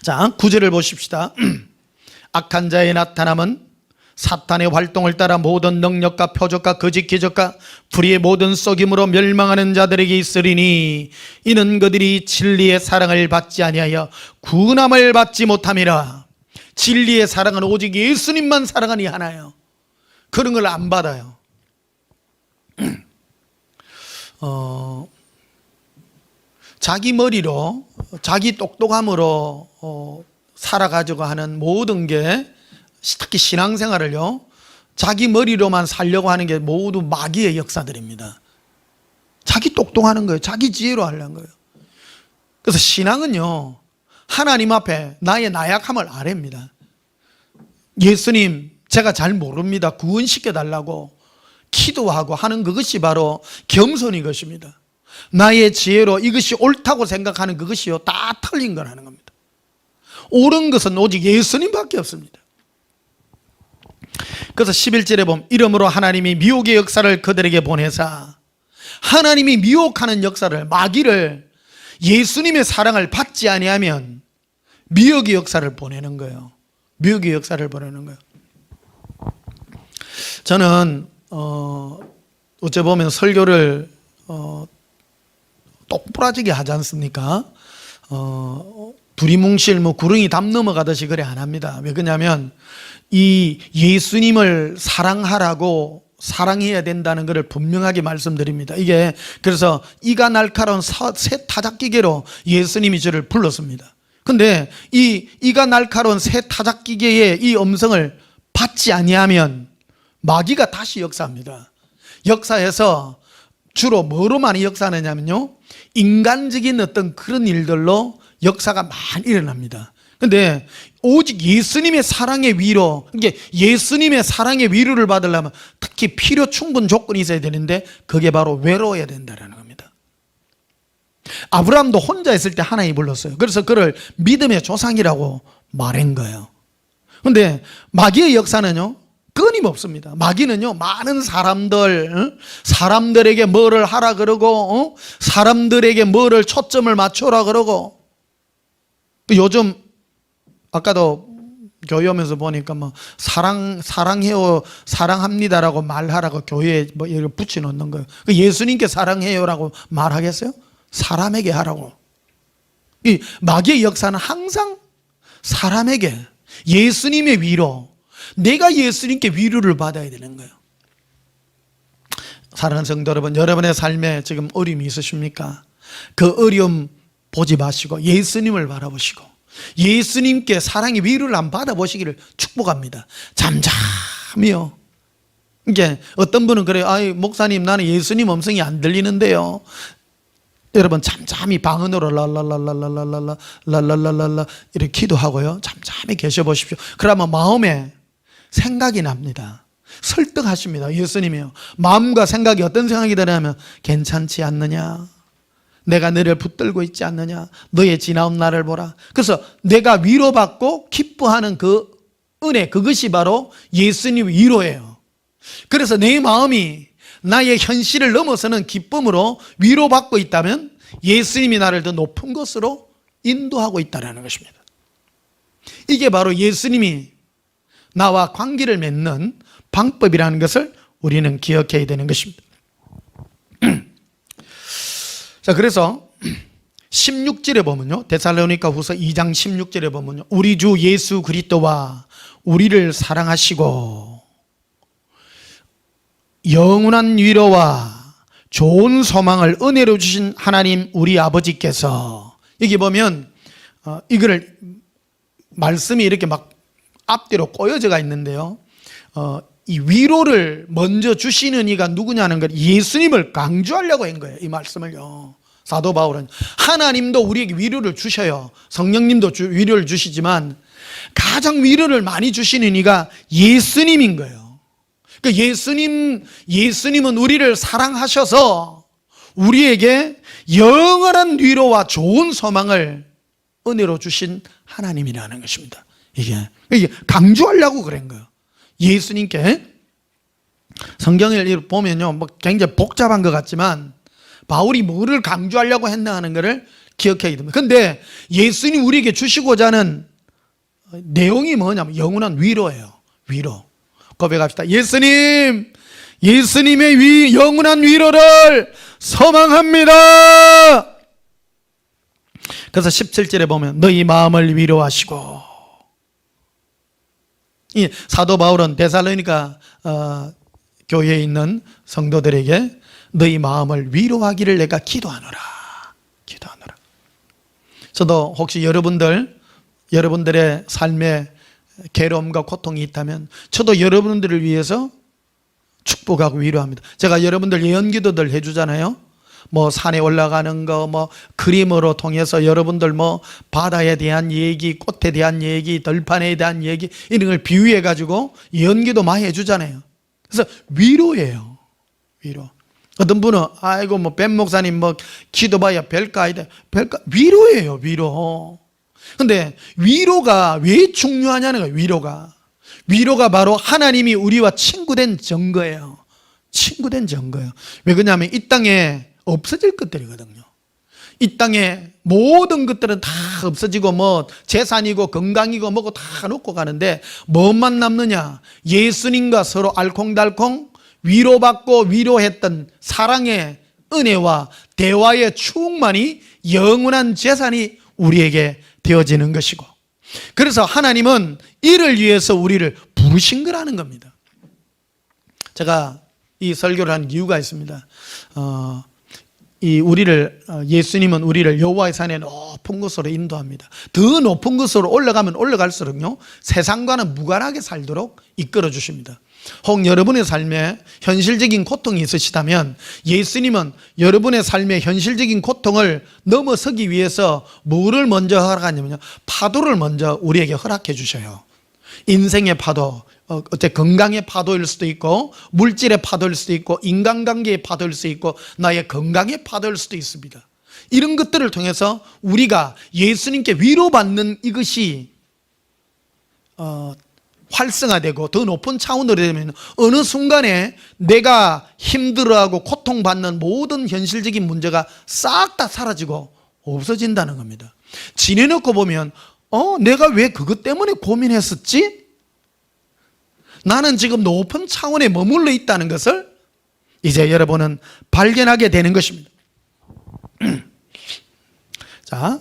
자, 9절을 보십시다. 악한 자의 나타남은 사탄의 활동을 따라 모든 능력과 표적과 거짓 기적과 불의의 모든 속임으로 멸망하는 자들에게 있으리니 이는 그들이 진리의 사랑을 받지 아니하여 구원함을 받지 못함이라. 진리의 사랑은 오직 예수님만 사랑하니 하나요. 그런 걸 안 받아요. 자기 머리로, 자기 똑똑함으로 살아가지고 하는 모든 게, 특히 신앙생활을요, 자기 머리로만 살려고 하는 게 모두 마귀의 역사들입니다. 자기 똑똑하는 거예요. 자기 지혜로 하려는 거예요. 그래서 신앙은요, 하나님 앞에 나의 나약함을 아뢰입니다. 예수님, 제가 잘 모릅니다. 구원시켜 달라고 기도하고 하는 그것이 바로 겸손인 것입니다. 나의 지혜로 이것이 옳다고 생각하는 그것이요, 다 틀린 거라는 겁니다. 옳은 것은 오직 예수님밖에 없습니다. 그래서 11절에 보면 이러므로 하나님이 미혹의 역사를 그들에게 보내사, 하나님이 미혹하는 역사를, 마귀를, 예수님의 사랑을 받지 아니하면 미혹의 역사를 보내는 거예요. 미혹의 역사를 보내는 거예요. 저는 어째 보면 설교를 똑부러지게 하지 않습니까? 두리뭉실 구릉이 담 넘어가듯이 그래 안 합니다. 왜 그러냐면 이 예수님을 사랑하라고, 사랑해야 된다는 것을 분명하게 말씀드립니다. 이게 그래서 이가 날카로운 새 타작기계로 예수님이 저를 불렀습니다. 근데 이가 날카로운 새 타작기계의 이 음성을 받지 아니하면 마귀가 다시 역사합니다. 역사에서 주로 뭐로 많이 역사하느냐면요, 인간적인 어떤 그런 일들로 역사가 많이 일어납니다. 근데 오직 예수님의 사랑의 위로, 이게 예수님의 사랑의 위로를 받으려면 특히 필요 충분 조건이 있어야 되는데 그게 바로 외로워야 된다는 겁니다. 아브라함도 혼자 있을 때 하나님이 불렀어요. 그래서 그를 믿음의 조상이라고 말한 거예요. 근데 마귀의 역사는요, 끊임없습니다. 마귀는요, 많은 사람들에게 뭐를 하라 그러고, 사람들에게 뭐를 초점을 맞춰라 그러고. 요즘 아까도 교회 오면서 보니까 뭐 사랑해요, 사랑합니다라고 말하라고 교회에 뭐 이걸 붙여놓는 거예요. 예수님께 사랑해요라고 말하겠어요? 사람에게 하라고. 이 마귀의 역사는 항상 사람에게, 예수님의 위로, 내가 예수님께 위로를 받아야 되는 거예요. 사랑하는 성도 여러분, 여러분의 삶에 지금 어려움이 있으십니까? 그 어려움 보지 마시고 예수님을 바라보시고 예수님께 사랑의 위로를 한번 받아보시기를 축복합니다. 잠잠히요. 이게 어떤 분은 그래요. 아이, 목사님, 나는 예수님 음성이 안 들리는데요. 여러분, 잠잠히 방언으로 랄랄랄랄랄랄랄랄랄랄라 이렇게 기도하고요, 잠잠히 계셔 보십시오. 그러면 마음에 생각이 납니다. 설득하십니다. 예수님이요, 마음과 생각이 어떤 생각이 드냐면, 괜찮지 않느냐, 내가 너를 붙들고 있지 않느냐, 너의 지나온 날을 보라. 그래서 내가 위로받고 기뻐하는 그 은혜, 그것이 바로 예수님의 위로예요. 그래서 내 마음이 나의 현실을 넘어서는 기쁨으로 위로받고 있다면 예수님이 나를 더 높은 곳으로 인도하고 있다는 것입니다. 이게 바로 예수님이 나와 관계를 맺는 방법이라는 것을 우리는 기억해야 되는 것입니다. 자, 그래서 16절에 보면요, 데살로니가 후서 2장 16절에 보면요, 우리 주 예수 그리스도와 우리를 사랑하시고 영원한 위로와 좋은 소망을 은혜로 주신 하나님 우리 아버지께서, 여기 보면 이거를 말씀이 이렇게 막 앞뒤로 꼬여져가 있는데요, 이 위로를 먼저 주시는 이가 누구냐는 걸 예수님을 강조하려고 한 거예요. 이 말씀을요, 사도 바울은 하나님도 우리에게 위로를 주셔요. 성령님도 위로를 주시지만 가장 위로를 많이 주시는 이가 예수님인 거예요. 그러니까 예수님은 우리를 사랑하셔서 우리에게 영원한 위로와 좋은 소망을 은혜로 주신 하나님이라는 것입니다. 이게 강조하려고 그런 거예요. 예수님께. 성경을 보면요, 뭐 굉장히 복잡한 것 같지만 바울이 뭐를 강조하려고 했나 하는 것을 기억해야 됩니다. 그런데 예수님 우리에게 주시고자 하는 내용이 뭐냐면 영원한 위로예요. 위로. 고백합시다. 예수님의 영원한 위로를 소망합니다. 그래서 17절에 보면 너희 마음을 위로하시고, 이 사도 바울은 데살로니가 교회에 있는 성도들에게 너희 마음을 위로하기를 내가 기도하노라. 저도 혹시 여러분들의 삶에 괴로움과 고통이 있다면 저도 여러분들을 위해서 축복하고 위로합니다. 제가 여러분들 예언기도들 해주잖아요. 뭐 산에 올라가는 거, 뭐 그림으로 통해서 여러분들 뭐 바다에 대한 얘기, 꽃에 대한 얘기, 들판에 대한 얘기, 이런 걸 비유해 가지고 예언기도 많이 해주잖아요. 그래서 위로예요. 위로. 어떤 분은 아이고 뭐 뱀 목사님 뭐 기도봐야 별거 아니다. 위로예요. 위로. 근데 위로가 왜 중요하냐는 거예요. 위로가 바로 하나님이 우리와 친구된 증거예요. 친구된 증거예요. 왜 그러냐면 이 땅에 없어질 것들이거든요. 이 땅에 모든 것들은 다 없어지고 뭐 재산이고 건강이고 뭐고 다 놓고 가는데 뭐만 남느냐? 예수님과 서로 알콩달콩 위로받고 위로했던 사랑의 은혜와 대화의 추억만이 영원한 재산이 우리에게 되어지는 것이고, 그래서 하나님은 이를 위해서 우리를 부르신 거라는 겁니다. 제가 이 설교를 한 이유가 있습니다. 예수님은 우리를 여호와의 산에 높은 곳으로 인도합니다. 더 높은 곳으로 올라가면 올라갈수록요, 세상과는 무관하게 살도록 이끌어 주십니다. 혹 여러분의 삶에 현실적인 고통이 있으시다면 예수님은 여러분의 삶의 현실적인 고통을 넘어서기 위해서 뭐를 먼저 허락하냐면요, 파도를 먼저 우리에게 허락해 주셔요. 인생의 파도, 건강의 파도일 수도 있고, 물질의 파도일 수도 있고, 인간관계의 파도일 수도 있고, 나의 건강의 파도일 수도 있습니다. 이런 것들을 통해서 우리가 예수님께 위로받는 이것이 활성화되고 더 높은 차원으로 되면 어느 순간에 내가 힘들어하고 고통받는 모든 현실적인 문제가 싹 다 사라지고 없어진다는 겁니다. 지내놓고 보면 내가 왜 그것 때문에 고민했었지? 나는 지금 높은 차원에 머물러 있다는 것을 이제 여러분은 발견하게 되는 것입니다. 자,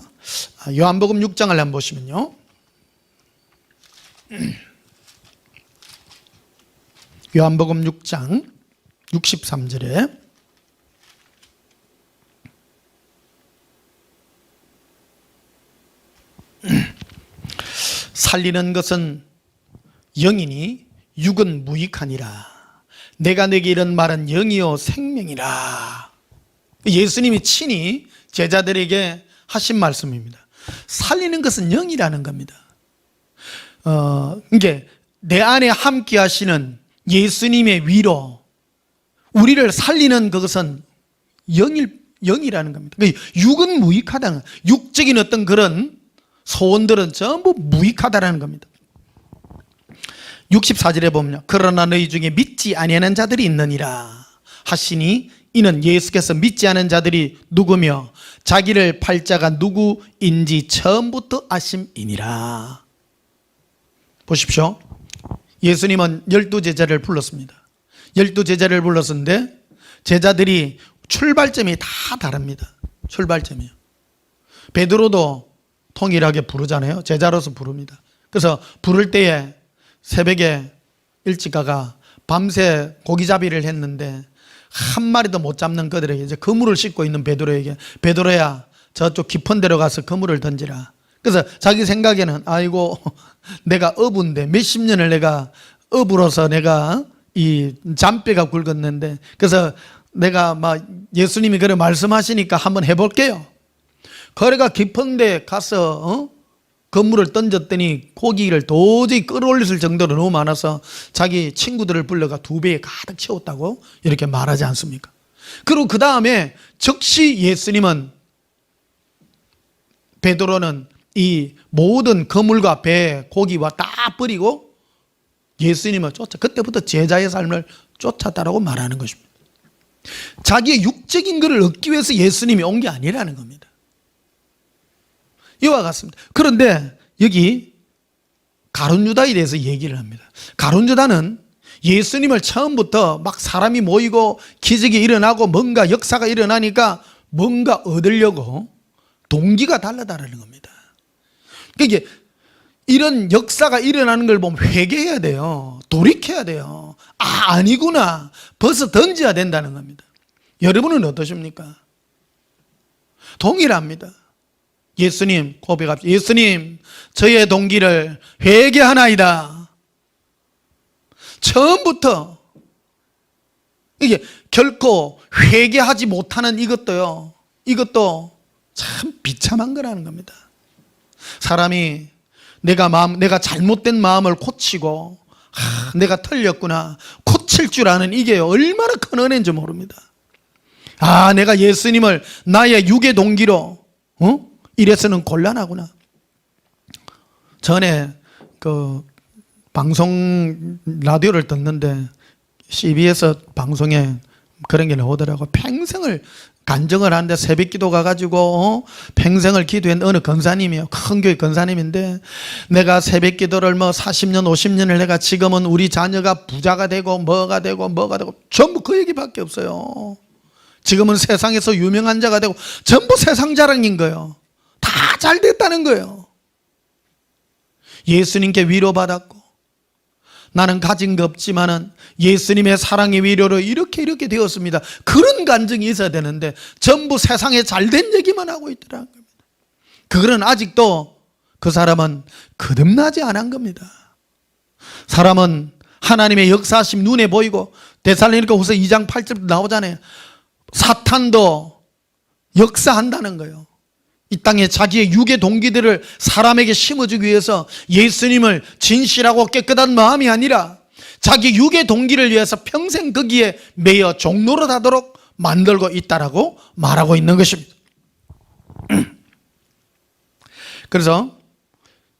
요한복음 6장을 한번 보시면요, 요한복음 6장 63절에 살리는 것은 영이니 육은 무익하니라. 내가 내게 이런 말은 영이요 생명이라. 예수님이 친히 제자들에게 하신 말씀입니다. 살리는 것은 영이라는 겁니다. 이게 내 안에 함께 하시는 예수님의 위로, 우리를 살리는 그것은 영이라는 겁니다. 육은 무익하다는, 육적인 어떤 그런 소원들은 전부 무익하다라는 겁니다. 64절에 보면 그러나 너희 중에 믿지 아니하는 자들이 있느니라 하시니 이는 예수께서 믿지 않은 자들이 누구며 자기를 팔 자가 누구인지 처음부터 아심이니라. 보십시오. 예수님은 12제자를 불렀습니다. 12제자를 불렀는데 제자들이 출발점이 다 다릅니다. 출발점이요. 베드로도 통일하게 부르잖아요. 제자로서 부릅니다. 그래서 부를 때에 새벽에 일찍 가가 밤새 고기잡이를 했는데 한 마리도 못 잡는 그들에게 이제 그물을 싣고 있는 베드로에게 베드로야 저쪽 깊은 데로 가서 그물을 던지라. 그래서 자기 생각에는 아이고 내가 어부인데 몇십 년을 내가 어부로서 내가 이 잔뼈가 굵었는데 그래서 내가 막 예수님이 그래 말씀하시니까 한번 해볼게요. 거래가 깊은 데 가서 그물을 던졌더니 고기를 도저히 끌어올릴 정도로 너무 많아서 자기 친구들을 불러가 2배에 가득 채웠다고 이렇게 말하지 않습니까? 그리고 그 다음에 즉시 예수님은 베드로는 이 모든 그물과 배 고기와 다 버리고 예수님을 쫓아 그때부터 제자의 삶을 쫓았다라고 말하는 것입니다. 자기의 육적인 것을 얻기 위해서 예수님이 온 게 아니라는 겁니다. 이와 같습니다. 그런데 여기 가룟 유다에 대해서 얘기를 합니다. 가룟 유다는 예수님을 처음부터 막 사람이 모이고 기적이 일어나고 뭔가 역사가 일어나니까 뭔가 얻으려고 동기가 다르다는 겁니다. 그러니까 이런 역사가 일어나는 걸 보면 회개해야 돼요. 돌이켜야 돼요. 아, 아니구나. 벌써 던져야 된다는 겁니다. 여러분은 어떠십니까? 동일합니다. 예수님 고백합시다. 예수님, 저의 동기를 회개하나이다. 처음부터 이게 결코 회개하지 못하는 이것도 참 비참한 거라는 겁니다. 사람이 내가 잘못된 마음을 고치고 내가 틀렸구나 고칠 줄 아는 이게 얼마나 큰 은혜인지 모릅니다. 아, 내가 예수님을 나의 육의 동기로 이래서는 곤란하구나. 전에 그 방송 라디오를 듣는데 CBS 방송에 그런 게 나오더라고. 평생을 간증을 하는데 새벽기도 가가지고 평생을 기도한 어느 권사님이요. 큰 교회 권사님인데 내가 새벽기도를 40년 50년을 내가 지금은 우리 자녀가 부자가 되고 뭐가 되고 전부 그 얘기밖에 없어요. 지금은 세상에서 유명한 자가 되고 전부 세상 자랑인 거예요. 다 잘 됐다는 거예요. 예수님께 위로받았고 나는 가진 거 없지만은 예수님의 사랑의 위로로 이렇게 되었습니다. 그런 간증이 있어야 되는데 전부 세상에 잘된 얘기만 하고 있더라는 겁니다. 그거는 아직도 그 사람은 거듭나지 않은 겁니다. 사람은 하나님의 역사하심 눈에 보이고 데살로니가후서 2장 8절부터 나오잖아요. 사탄도 역사한다는 거예요. 이 땅에 자기의 육의 동기들을 사람에게 심어주기 위해서 예수님을 진실하고 깨끗한 마음이 아니라 자기 육의 동기를 위해서 평생 거기에 매여 종노릇하도록 만들고 있다라고 말하고 있는 것입니다. 그래서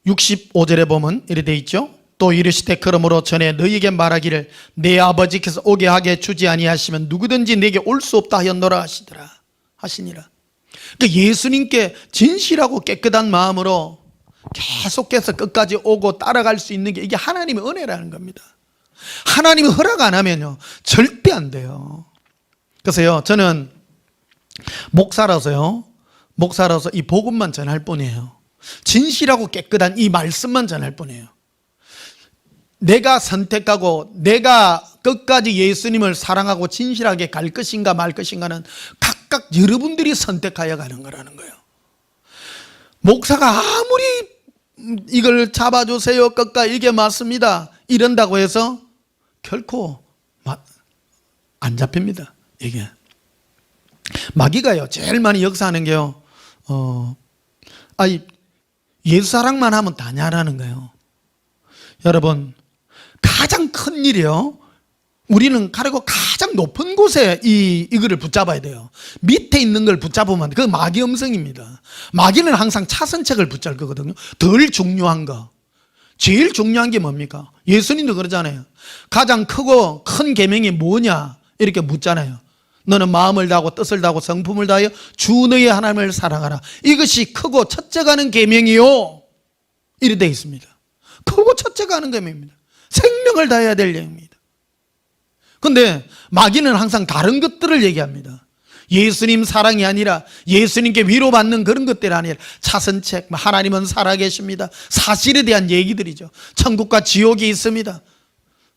65절에 보면 이렇게 되어 있죠. 또 이르시되 그러므로 전에 너희에게 말하기를 내 아버지께서 오게 하게 주지 아니하시면 누구든지 내게 올 수 없다 하였노라 하시니라. 그러니까 예수님께 진실하고 깨끗한 마음으로 계속해서 끝까지 오고 따라갈 수 있는 게 이게 하나님의 은혜라는 겁니다. 하나님이 허락 안 하면요 절대 안 돼요. 그래서요 저는 목사라서 이 복음만 전할 뿐이에요. 진실하고 깨끗한 이 말씀만 전할 뿐이에요. 내가 선택하고 내가 끝까지 예수님을 사랑하고 진실하게 갈 것인가 말 것인가는 각각 여러분들이 선택하여 가는 거라는 거예요. 목사가 아무리 이걸 잡아주세요 끝까지 이게 맞습니다 이런다고 해서 결코 안 잡힙니다. 이게 마귀가요 제일 많이 역사하는 게요 예수 사랑만 하면 다냐라는 거예요. 여러분 가장 큰 일이요 우리는 가려고 가장 높은 곳에 이거를 붙잡아야 돼요. 밑에 있는 걸 붙잡으면 그 마귀 음성입니다. 마귀는 항상 차선책을 붙잡거든요. 덜 중요한 거 제일 중요한 게 뭡니까? 예수님도 그러잖아요. 가장 크고 큰 계명이 뭐냐 이렇게 묻잖아요. 너는 마음을 다하고 뜻을 다하고 성품을 다하여 주 너의 하나님을 사랑하라. 이것이 크고 첫째가 하는 계명이요, 이래 되어 있습니다. 크고 첫째가 하는 계명입니다. 생명을 다해야 될 계명입니다. 그런데 마귀는 항상 다른 것들을 얘기합니다. 예수님 사랑이 아니라 예수님께 위로받는 그런 것들이 아니라 차선책, 하나님은 살아계십니다, 사실에 대한 얘기들이죠. 천국과 지옥이 있습니다.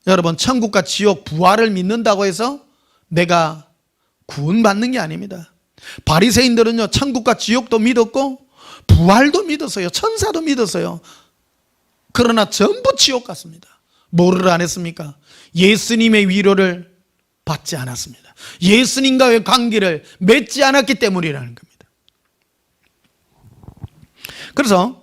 여러분, 천국과 지옥, 부활을 믿는다고 해서 내가 구원받는 게 아닙니다. 바리새인들은요, 천국과 지옥도 믿었고 부활도 믿었어요. 천사도 믿었어요. 그러나 전부 지옥 갔습니다. 뭐를 안 했습니까? 예수님의 위로를 받지 않았습니다. 예수님과의 관계를 맺지 않았기 때문이라는 겁니다. 그래서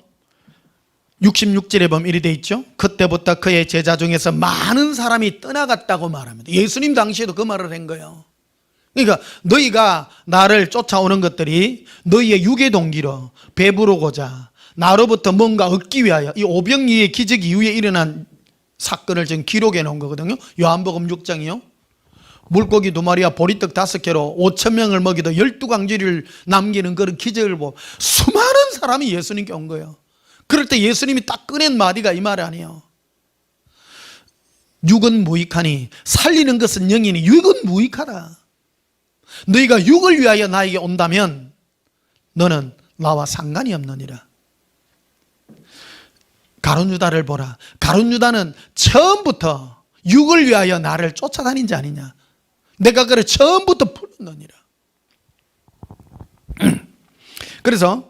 66절에 보면 이리 돼 있죠. 그때부터 그의 제자 중에서 많은 사람이 떠나갔다고 말합니다. 예수님 당시에도 그 말을 한 거예요. 그러니까 너희가 나를 쫓아오는 것들이 너희의 육의 동기로 배부르고자 나로부터 뭔가 얻기 위하여, 이 오병이의 기적 이후에 일어난 사건을 지금 기록해 놓은 거거든요. 요한복음 6장이요. 물고기 2마리와 보리떡 5개로 5,000명을 먹이도 12광주리를 남기는 그런 기적을 보고 수많은 사람이 예수님께 온 거예요. 그럴 때 예수님이 딱 꺼낸 마디가 이 말 아니에요. 육은 무익하니 살리는 것은 영이니 육은 무익하다. 너희가 육을 위하여 나에게 온다면 너는 나와 상관이 없느니라. 가룟 유다를 보라. 가룟 유다는 처음부터 육을 위하여 나를 쫓아다닌 자 아니냐. 내가 그를 처음부터 불렀느니라. 그래서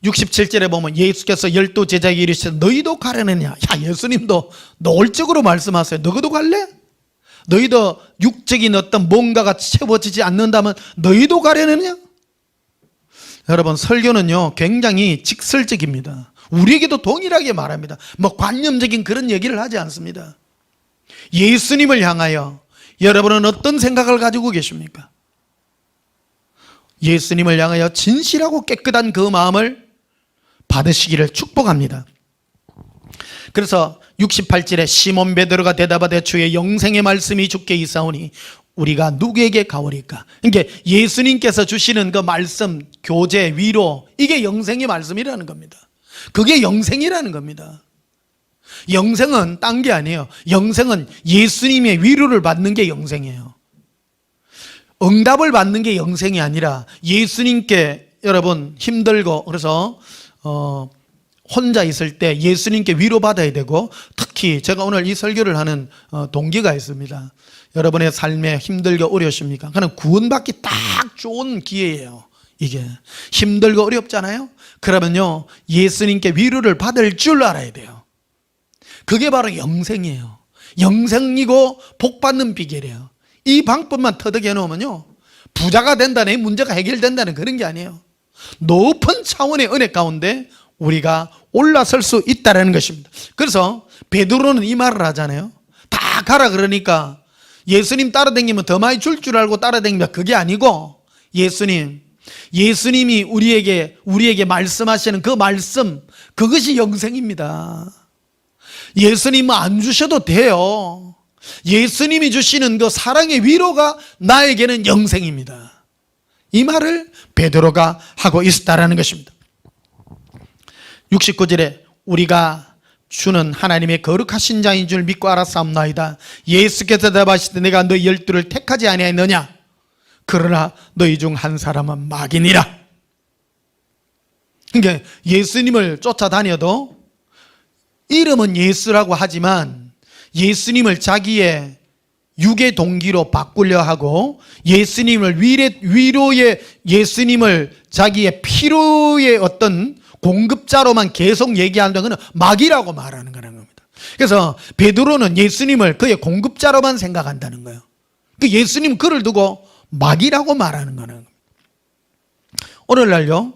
67절에 보면 예수께서 12 제자에게 이르시되 너희도 가려느냐. 야, 예수님도 노골적으로 말씀하세요. 너희도 갈래? 너희도 육적인 어떤 뭔가가 채워지지 않는다면 너희도 가려느냐? 여러분, 설교는요 굉장히 직설적입니다. 우리에게도 동일하게 말합니다. 뭐 관념적인 그런 얘기를 하지 않습니다. 예수님을 향하여 여러분은 어떤 생각을 가지고 계십니까? 예수님을 향하여 진실하고 깨끗한 그 마음을 받으시기를 축복합니다. 그래서 68절에 시몬 베드로가 대답하되 주의 영생의 말씀이 주께 있사오니 우리가 누구에게 가오리까? 그러니까 예수님께서 주시는 그 말씀, 교제, 위로, 이게 영생의 말씀이라는 겁니다. 그게 영생이라는 겁니다. 영생은 딴 게 아니에요. 영생은 예수님의 위로를 받는 게 영생이에요. 응답을 받는 게 영생이 아니라 예수님께 여러분 힘들고 그래서 혼자 있을 때 예수님께 위로받아야 되고, 특히 제가 오늘 이 설교를 하는 동기가 있습니다. 여러분의 삶에 힘들고 어려우십니까? 그냥 구원받기 딱 좋은 기회예요. 이게 힘들고 어렵잖아요. 그러면요 예수님께 위로를 받을 줄 알아야 돼요. 그게 바로 영생이에요. 영생이고 복받는 비결이에요. 이 방법만 터득해 놓으면요 부자가 된다는, 문제가 해결된다는 그런 게 아니에요. 높은 차원의 은혜 가운데 우리가 올라설 수 있다는 것입니다. 그래서 베드로는 이 말을 하잖아요. 다 가라 그러니까 예수님 따라다니면 더 많이 줄 줄 알고 따라다닙니다. 그게 아니고 예수님이 우리에게 말씀하시는 그 말씀, 그것이 영생입니다. 예수님은 안 주셔도 돼요. 예수님이 주시는 그 사랑의 위로가 나에게는 영생입니다. 이 말을 베드로가 하고 있었다라는 것입니다. 69절에 우리가 주는 하나님의 거룩하신 자인 줄 믿고 알았사옵나이다. 예수께서 대답하시되 내가 너희 12를 택하지 아니하였느냐? 그러나 너희 중 한 사람은 마귀니라. 그러니까 예수님을 쫓아다녀도 이름은 예수라고 하지만 예수님을 자기의 육의 동기로 바꾸려 하고 예수님을 예수님을 자기의 필요의 어떤 공급자로만 계속 얘기한다는 것은 마귀라고 말하는 거라는 겁니다. 그래서 베드로는 예수님을 그의 공급자로만 생각한다는 거예요. 그 예수님 그를 두고 마귀라고 말하는 거는 겁니다. 오늘날요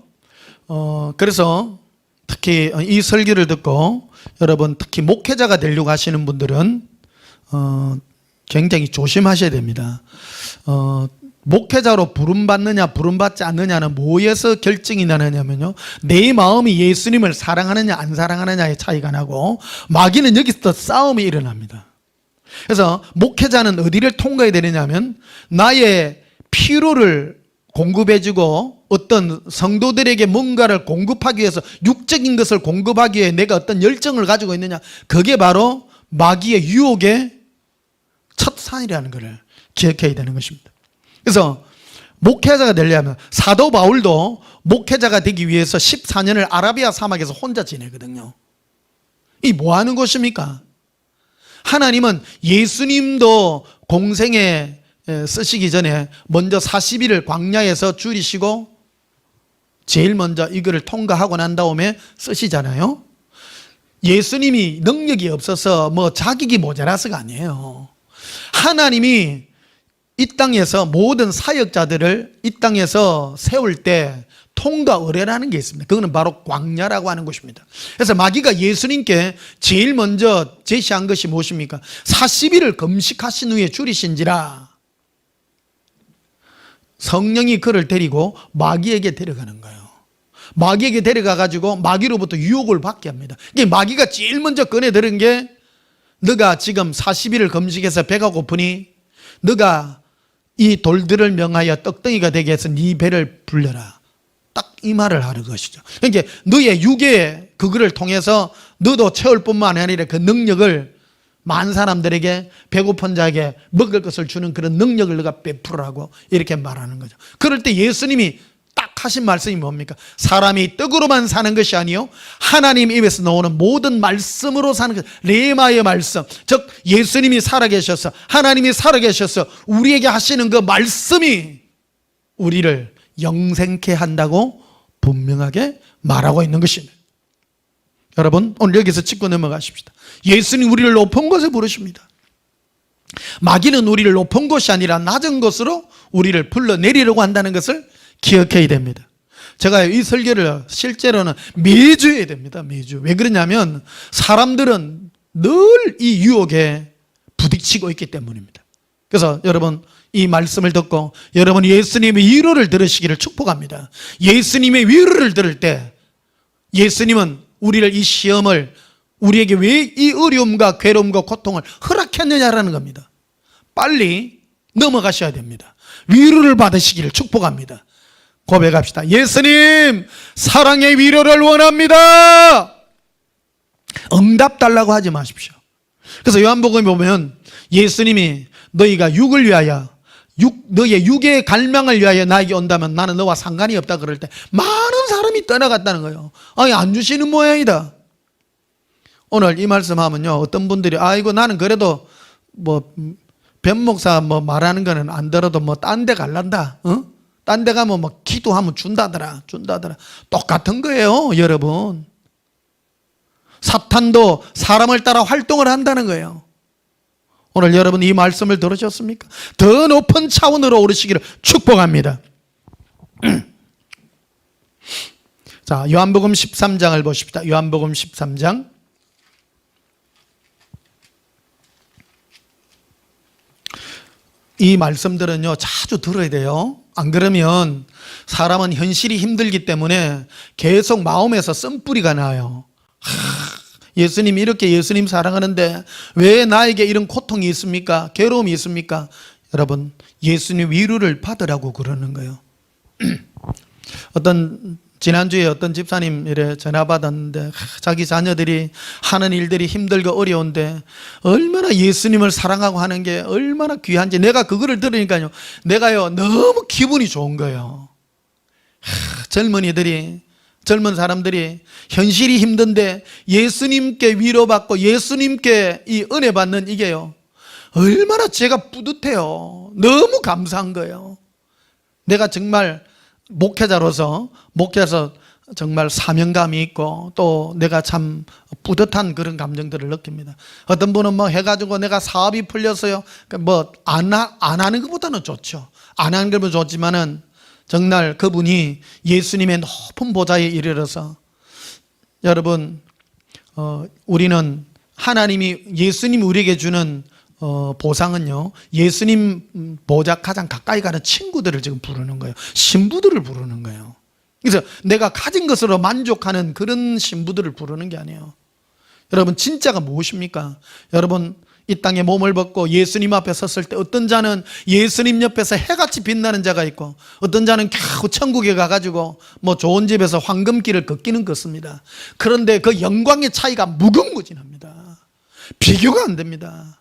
그래서 특히 이 설교를 듣고 여러분 특히 목회자가 되려고 하시는 분들은 굉장히 조심하셔야 됩니다. 목회자로 부름받느냐 부름받지 않느냐는 뭐에서 결정이 나느냐면요, 내 마음이 예수님을 사랑하느냐 안 사랑하느냐의 차이가 나고, 마귀는 여기서 싸움이 일어납니다. 그래서 목회자는 어디를 통과해야 되느냐면, 나의 필요를 공급해주고 어떤 성도들에게 뭔가를 공급하기 위해서, 육적인 것을 공급하기 위해 내가 어떤 열정을 가지고 있느냐, 그게 바로 마귀의 유혹의 첫 산이라는 것을 기억해야 되는 것입니다. 그래서 목회자가 되려면, 사도 바울도 목회자가 되기 위해서 14년을 아라비아 사막에서 혼자 지내거든요. 이 뭐 하는 것입니까? 하나님은 예수님도 공생에 쓰시기 전에 먼저 40일을 광야에서 줄이시고 제일 먼저 이거를 통과하고 난 다음에 쓰시잖아요. 예수님이 능력이 없어서 뭐 자격이 모자라서가 아니에요. 하나님이 이 땅에서 모든 사역자들을 이 땅에서 세울 때 통과 의례라는 게 있습니다. 그거는 바로 광야라고 하는 것입니다. 그래서 마귀가 예수님께 제일 먼저 제시한 것이 무엇입니까? 40일을 금식하신 후에 줄이신지라. 성령이 그를 데리고 마귀에게 데려가는 거예요. 마귀에게 데려가가지고 마귀로부터 유혹을 받게 합니다. 이게 마귀가 제일 먼저 꺼내들은 게, 너가 지금 40일을 금식해서 배가 고프니 너가 이 돌들을 명하여 떡덩이가 되게 해서 네 배를 불려라. 딱 이 말을 하는 것이죠. 그러니까 너의 육의 그거를 통해서 너도 채울 뿐만 아니라 그 능력을 많은 사람들에게, 배고픈 자에게 먹을 것을 주는 그런 능력을 너가 베풀으라고 이렇게 말하는 거죠. 그럴 때 예수님이 딱 하신 말씀이 뭡니까? 사람이 떡으로만 사는 것이 아니요 하나님 입에서 나오는 모든 말씀으로 사는 것, 레마의 말씀, 즉 예수님이 살아계셔서, 하나님이 살아계셔서 우리에게 하시는 그 말씀이 우리를 영생케 한다고 분명하게 말하고 있는 것입니다. 여러분, 오늘 여기서 짚고 넘어가십시다. 예수님 우리를 높은 곳에 부르십니다. 마귀는 우리를 높은 곳이 아니라 낮은 곳으로 우리를 불러내리려고 한다는 것을 기억해야 됩니다. 제가 이 설교를 실제로는 매주 해야 됩니다. 매주. 왜 그러냐면 사람들은 늘 이 유혹에 부딪히고 있기 때문입니다. 그래서 여러분, 이 말씀을 듣고 여러분 예수님의 위로를 들으시기를 축복합니다. 예수님의 위로를 들을 때 예수님은 우리를, 이 시험을 우리에게 왜 이 어려움과 괴로움과 고통을 허락했느냐라는 겁니다. 빨리 넘어가셔야 됩니다. 위로를 받으시기를 축복합니다. 고백합시다. 예수님, 사랑의 위로를 원합니다. 응답 달라고 하지 마십시오. 그래서 요한복음에 보면 예수님이 너희가 육을 위하여, 너의 육의 갈망을 위하여 나에게 온다면 나는 너와 상관이 없다 그럴 때 많은 사람이 떠나갔다는 거예요. 아니, 안 주시는 모양이다. 오늘 이 말씀하면요, 어떤 분들이 아이고 나는 그래도 뭐 변목사 뭐 말하는 거는 안 들어도 뭐 딴 데 갈란다. 딴 데 가면 뭐 기도하면 준다더라. 똑같은 거예요, 여러분. 사탄도 사람을 따라 활동을 한다는 거예요. 오늘 여러분 이 말씀을 들으셨습니까? 더 높은 차원으로 오르시기를 축복합니다. 자, 요한복음 13장을 보십시다. 요한복음 13장. 이 말씀들은요, 자주 들어야 돼요. 안 그러면 사람은 현실이 힘들기 때문에 계속 마음에서 쓴뿌리가 나요. 예수님이 이렇게 예수님 사랑하는데 왜 나에게 이런 고통이 있습니까? 괴로움이 있습니까? 여러분, 예수님 위로를 받으라고 그러는 거예요. 지난주에 어떤 집사님 이래 전화 받았는데 자기 자녀들이 하는 일들이 힘들고 어려운데 얼마나 예수님을 사랑하고 하는 게 얼마나 귀한지, 내가 그거를 들으니까요, 내가요 너무 기분이 좋은 거예요. 젊은 사람들이 현실이 힘든데 예수님께 위로받고 예수님께 이 은혜 받는 이게요, 얼마나 제가 뿌듯해요. 너무 감사한 거예요. 내가 정말 목회자로서 정말 사명감이 있고 또 내가 참 뿌듯한 그런 감정들을 느낍니다. 어떤 분은 뭐 해가지고 내가 사업이 풀렸어요. 뭐 안 하는 것보다는 좋죠. 안 하는 것보다 좋지만은 정말 그분이 예수님의 높은 보좌에 이르러서, 여러분, 우리는 하나님이, 예수님이 우리에게 주는 보상은요, 예수님 보좌 가장 가까이 가는 친구들을 지금 부르는 거예요. 신부들을 부르는 거예요. 그래서 내가 가진 것으로 만족하는 그런 신부들을 부르는 게 아니에요. 여러분, 진짜가 무엇입니까? 여러분, 이 땅에 몸을 벗고 예수님 앞에 섰을 때 어떤 자는 예수님 옆에서 해같이 빛나는 자가 있고, 어떤 자는 겨우 천국에 가가지고 뭐 좋은 집에서 황금길을 걷기는 걷습니다. 그런데 그 영광의 차이가 무궁무진합니다. 비교가 안 됩니다.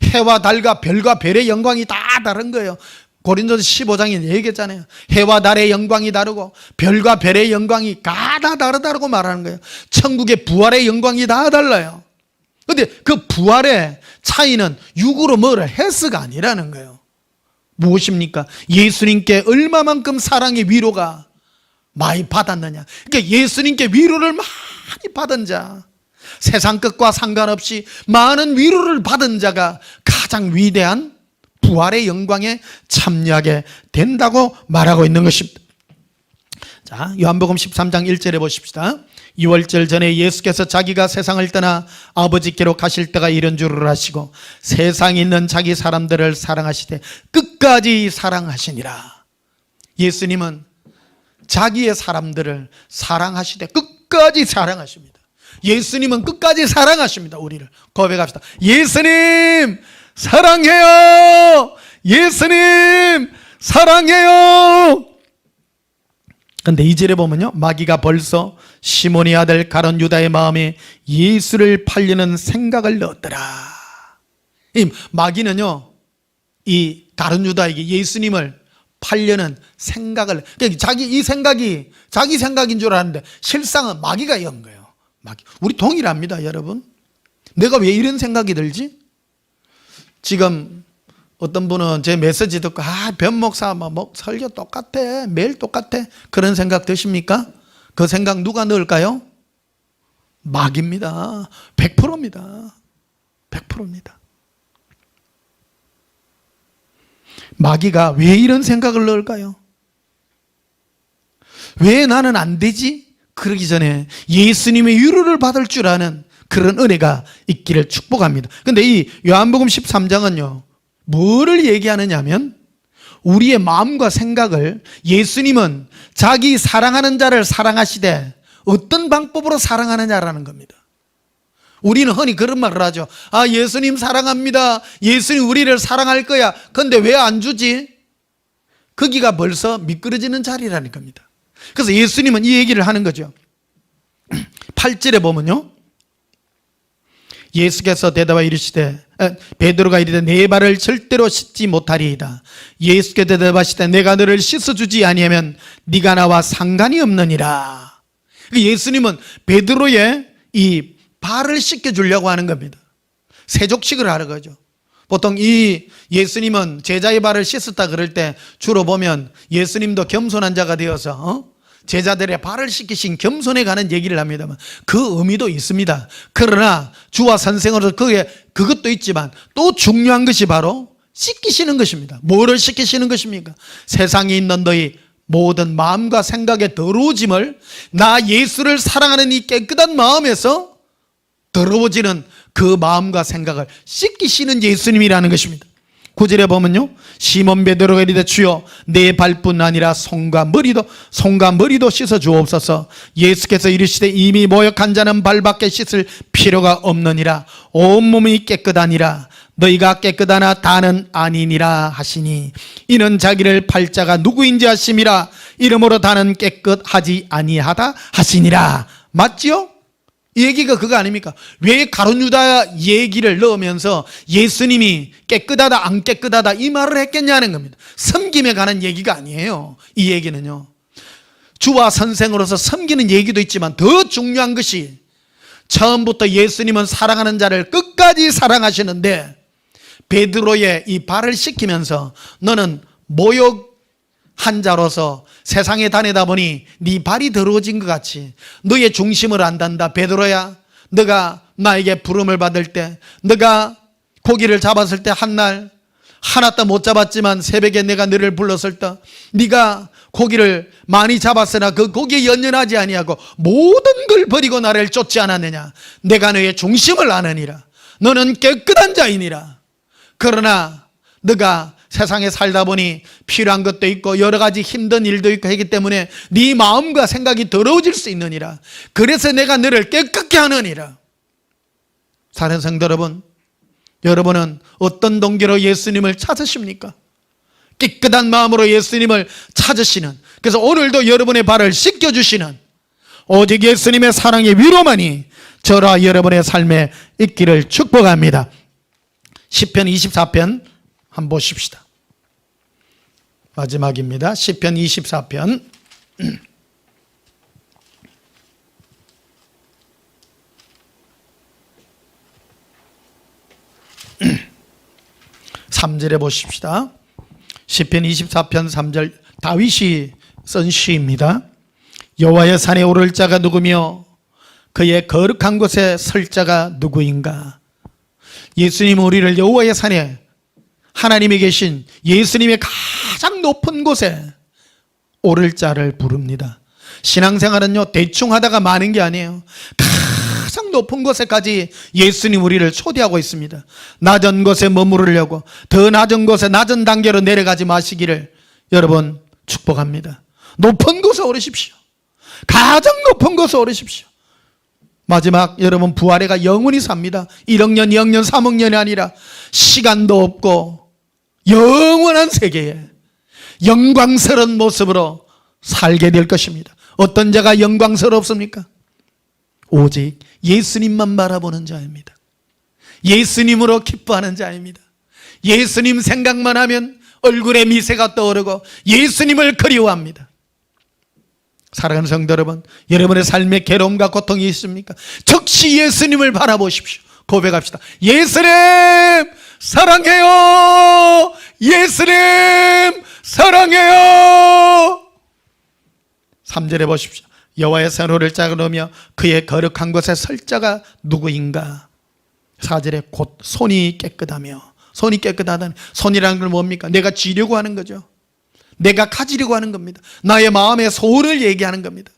해와 달과 별과 별의 영광이 다 다른 거예요. 고린도서 15장에 얘기했잖아요. 해와 달의 영광이 다르고 별과 별의 영광이 다 다르다고 말하는 거예요. 천국의 부활의 영광이 다 달라요. 그런데 그 부활의 차이는 육으로 뭐를 해서가 아니라는 거예요. 무엇입니까? 예수님께 얼마만큼 사랑의 위로가 많이 받았느냐. 그러니까 예수님께 위로를 많이 받은 자, 세상 것과 상관없이 많은 위로를 받은 자가 가장 위대한 부활의 영광에 참여하게 된다고 말하고 있는 것입니다. 자, 요한복음 13장 1절에 보십시다. 6월절 전에 예수께서 자기가 세상을 떠나 아버지께로 가실 때가 이른 줄을 아시고 세상에 있는 자기 사람들을 사랑하시되 끝까지 사랑하시니라. 예수님은 자기의 사람들을 사랑하시되 끝까지 사랑하십니다. 예수님은 끝까지 사랑하십니다. 우리를 고백합시다. 예수님 사랑해요. 예수님 사랑해요. 그런데 2절에 보면요, 마귀가 벌써 시몬의 아들 가룟 유다의 마음에 예수를 팔려는 생각을 넣었더라. 이 마귀는요, 이 가룟 유다에게 예수님을 팔려는 생각을, 그러니까 이 생각이 자기 생각인 줄 알았는데 실상은 마귀가 연 거예요. 마귀. 우리 동일합니다, 여러분. 내가 왜 이런 생각이 들지? 지금 어떤 분은 제 메시지 듣고 변 목사 뭐 설교 똑같아, 매일 똑같아, 그런 생각 드십니까? 그 생각 누가 넣을까요? 마귀입니다. 100%입니다. 100%입니다. 마귀가 왜 이런 생각을 넣을까요? 왜 나는 안 되지? 그러기 전에 예수님의 위로를 받을 줄 아는 그런 은혜가 있기를 축복합니다. 그런데 이 요한복음 13장은요, 뭐를 얘기하느냐 하면 우리의 마음과 생각을, 예수님은 자기 사랑하는 자를 사랑하시되 어떤 방법으로 사랑하느냐라는 겁니다. 우리는 흔히 그런 말을 하죠. 예수님 사랑합니다. 예수님 우리를 사랑할 거야. 그런데 왜 안 주지? 거기가 벌써 미끄러지는 자리라는 겁니다. 그래서 예수님은 이 얘기를 하는 거죠. 8절에 보면요, 예수께서 대답하여 이르시되, 베드로가 이르되 내 발을 절대로 씻지 못하리이다. 예수께서 대답하시되 내가 너를 씻어주지 아니하면 네가 나와 상관이 없느니라. 예수님은 베드로의 이 발을 씻겨주려고 하는 겁니다. 세족식을 하는 거죠. 보통 이 예수님은 제자의 발을 씻었다 그럴 때 주로 보면 예수님도 겸손한 자가 되어서 제자들의 발을 씻기신 겸손에 가는 얘기를 합니다만 그 의미도 있습니다. 그러나 주와 선생으로서 그것도 있지만 또 중요한 것이 바로 씻기시는 것입니다. 뭐를 씻기시는 것입니까? 세상에 있는 너희 모든 마음과 생각의 더러워짐을 나 예수를 사랑하는 이 깨끗한 마음에서 더러워지는 그 마음과 생각을 씻기시는 예수님이라는 것입니다. 9절에 보면요, 시몬 베드로가 이르되 주여 내 발뿐 아니라 손과 머리도 씻어 주옵소서. 예수께서 이르시되 이미 모욕한 자는 발밖에 씻을 필요가 없느니라. 온몸이 깨끗하니라. 너희가 깨끗하나 다는 아니니라 하시니 이는 자기를 팔 자가 누구인지 아심이라. 이러므로 다는 깨끗하지 아니하다 하시니라. 맞지요? 이 얘기가 그거 아닙니까? 왜 가룟 유다 얘기를 넣으면서 예수님이 깨끗하다 안 깨끗하다 이 말을 했겠냐는 겁니다. 섬김에 관한 얘기가 아니에요. 이 얘기는요, 주와 선생으로서 섬기는 얘기도 있지만 더 중요한 것이 처음부터 예수님은 사랑하는 자를 끝까지 사랑하시는데 베드로의 이 발을 씻기면서 너는 모욕한 자로서 세상에 다니다 보니 네 발이 더러워진 것 같이 너의 중심을 안단다. 베드로야, 너가 나에게 부름을 받을 때, 너가 고기를 잡았을 때 한날 하나도 못 잡았지만 새벽에 내가 너를 불렀을 때 네가 고기를 많이 잡았으나 그 고기에 연연하지 아니하고 모든 걸 버리고 나를 쫓지 않았느냐. 내가 너의 중심을 아느니라. 너는 깨끗한 자이니라. 그러나 너가 세상에 살다 보니 필요한 것도 있고 여러 가지 힘든 일도 있고 하기 때문에 네 마음과 생각이 더러워질 수 있느니라. 그래서 내가 너를 깨끗게 하느니라. 사랑하는 성도 여러분, 여러분은 어떤 동기로 예수님을 찾으십니까? 깨끗한 마음으로 예수님을 찾으시는, 그래서 오늘도 여러분의 발을 씻겨주시는 오직 예수님의 사랑의 위로만이 저와 여러분의 삶에 있기를 축복합니다. 시편 24편 한번 보십시다. 마지막입니다. 시편 24편 3절에 보십시다. 시편 24편 3절, 다윗이 쓴 시입니다. 여호와의 산에 오를 자가 누구며 그의 거룩한 곳에 설 자가 누구인가. 예수님은 우리를 여호와의 산에, 하나님이 계신 예수님의 가장 높은 곳에 오를 자를 부릅니다. 신앙생활은요, 대충 하다가 마는 게 아니에요. 가장 높은 곳에까지 예수님 우리를 초대하고 있습니다. 낮은 곳에 머무르려고 더 낮은 곳에 낮은 단계로 내려가지 마시기를 여러분 축복합니다. 높은 곳에 오르십시오. 가장 높은 곳에 오르십시오. 마지막 여러분 부활해가 영원히 삽니다. 1억 년, 2억 년, 3억 년이 아니라 시간도 없고 영원한 세계에 영광스러운 모습으로 살게 될 것입니다. 어떤 자가 영광스럽습니까? 오직 예수님만 바라보는 자입니다. 예수님으로 기뻐하는 자입니다. 예수님 생각만 하면 얼굴에 미세가 떠오르고 예수님을 그리워합니다. 사랑하는 성도 여러분, 여러분의 삶에 괴로움과 고통이 있습니까? 즉시 예수님을 바라보십시오. 고백합시다. 예수님 사랑해요. 예수님 사랑해요. 3절에 보십시오. 여호와의 산에 오를 자가 누구며 그의 거룩한 곳에 설 자가 누구인가. 4절에 곧 손이 깨끗하며, 손이 깨끗하다는, 손이라는 건 뭡니까? 내가 쥐려고 하는 거죠. 내가 가지려고 하는 겁니다. 나의 마음의 소원을 얘기하는 겁니다.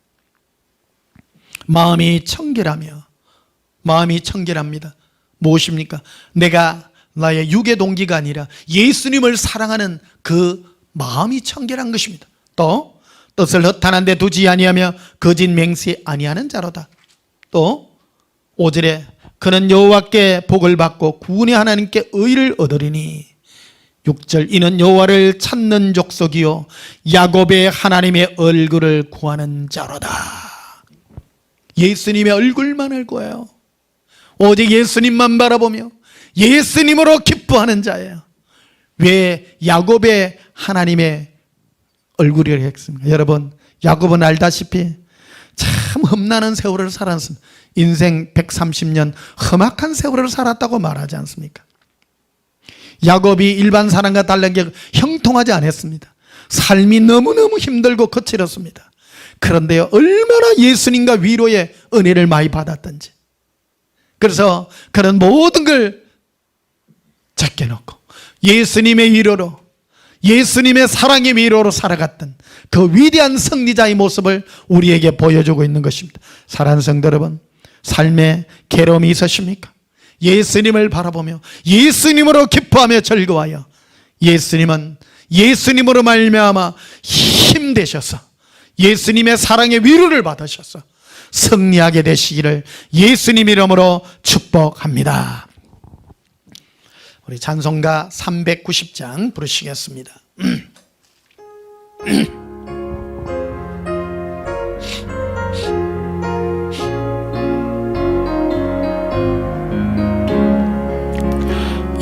마음이 청결하며, 마음이 청결합니다. 무엇입니까? 내가 나의 육의 동기가 아니라 예수님을 사랑하는 그 마음이 청결한 것입니다. 또 뜻을 허탄한 데 두지 아니하며 거짓 맹세 아니하는 자로다. 또 5절에 그는 여호와께 복을 받고 구원의 하나님께 의를 얻으리니. 6절 이는 여호와를 찾는 족속이요 야곱의 하나님의 얼굴을 구하는 자로다. 예수님의 얼굴만 알 거예요. 오직 예수님만 바라보며 예수님으로 기뻐하는 자예요. 왜 야곱의 하나님의 얼굴이라고 했습니까? 여러분, 야곱은 알다시피 참 험난한 세월을 살았습니다. 인생 130년 험악한 세월을 살았다고 말하지 않습니까? 야곱이 일반 사람과 다른 게 형통하지 않았습니다. 삶이 너무너무 힘들고 거칠었습니다. 그런데요, 얼마나 예수님과 위로의 은혜를 많이 받았던지. 그래서 그런 모든 걸 제껴놓고 예수님의 위로로, 예수님의 사랑의 위로로 살아갔던 그 위대한 승리자의 모습을 우리에게 보여주고 있는 것입니다. 사랑하는 성도 여러분, 삶에 괴로움이 있으십니까? 예수님을 바라보며 예수님으로 기뻐하며 즐거워하여 예수님은 예수님으로 말미암아 힘 되셔서 예수님의 사랑의 위로를 받으셔서 승리하게 되시기를 예수님 이름으로 축복합니다. 우리 찬송가 390장 부르시겠습니다.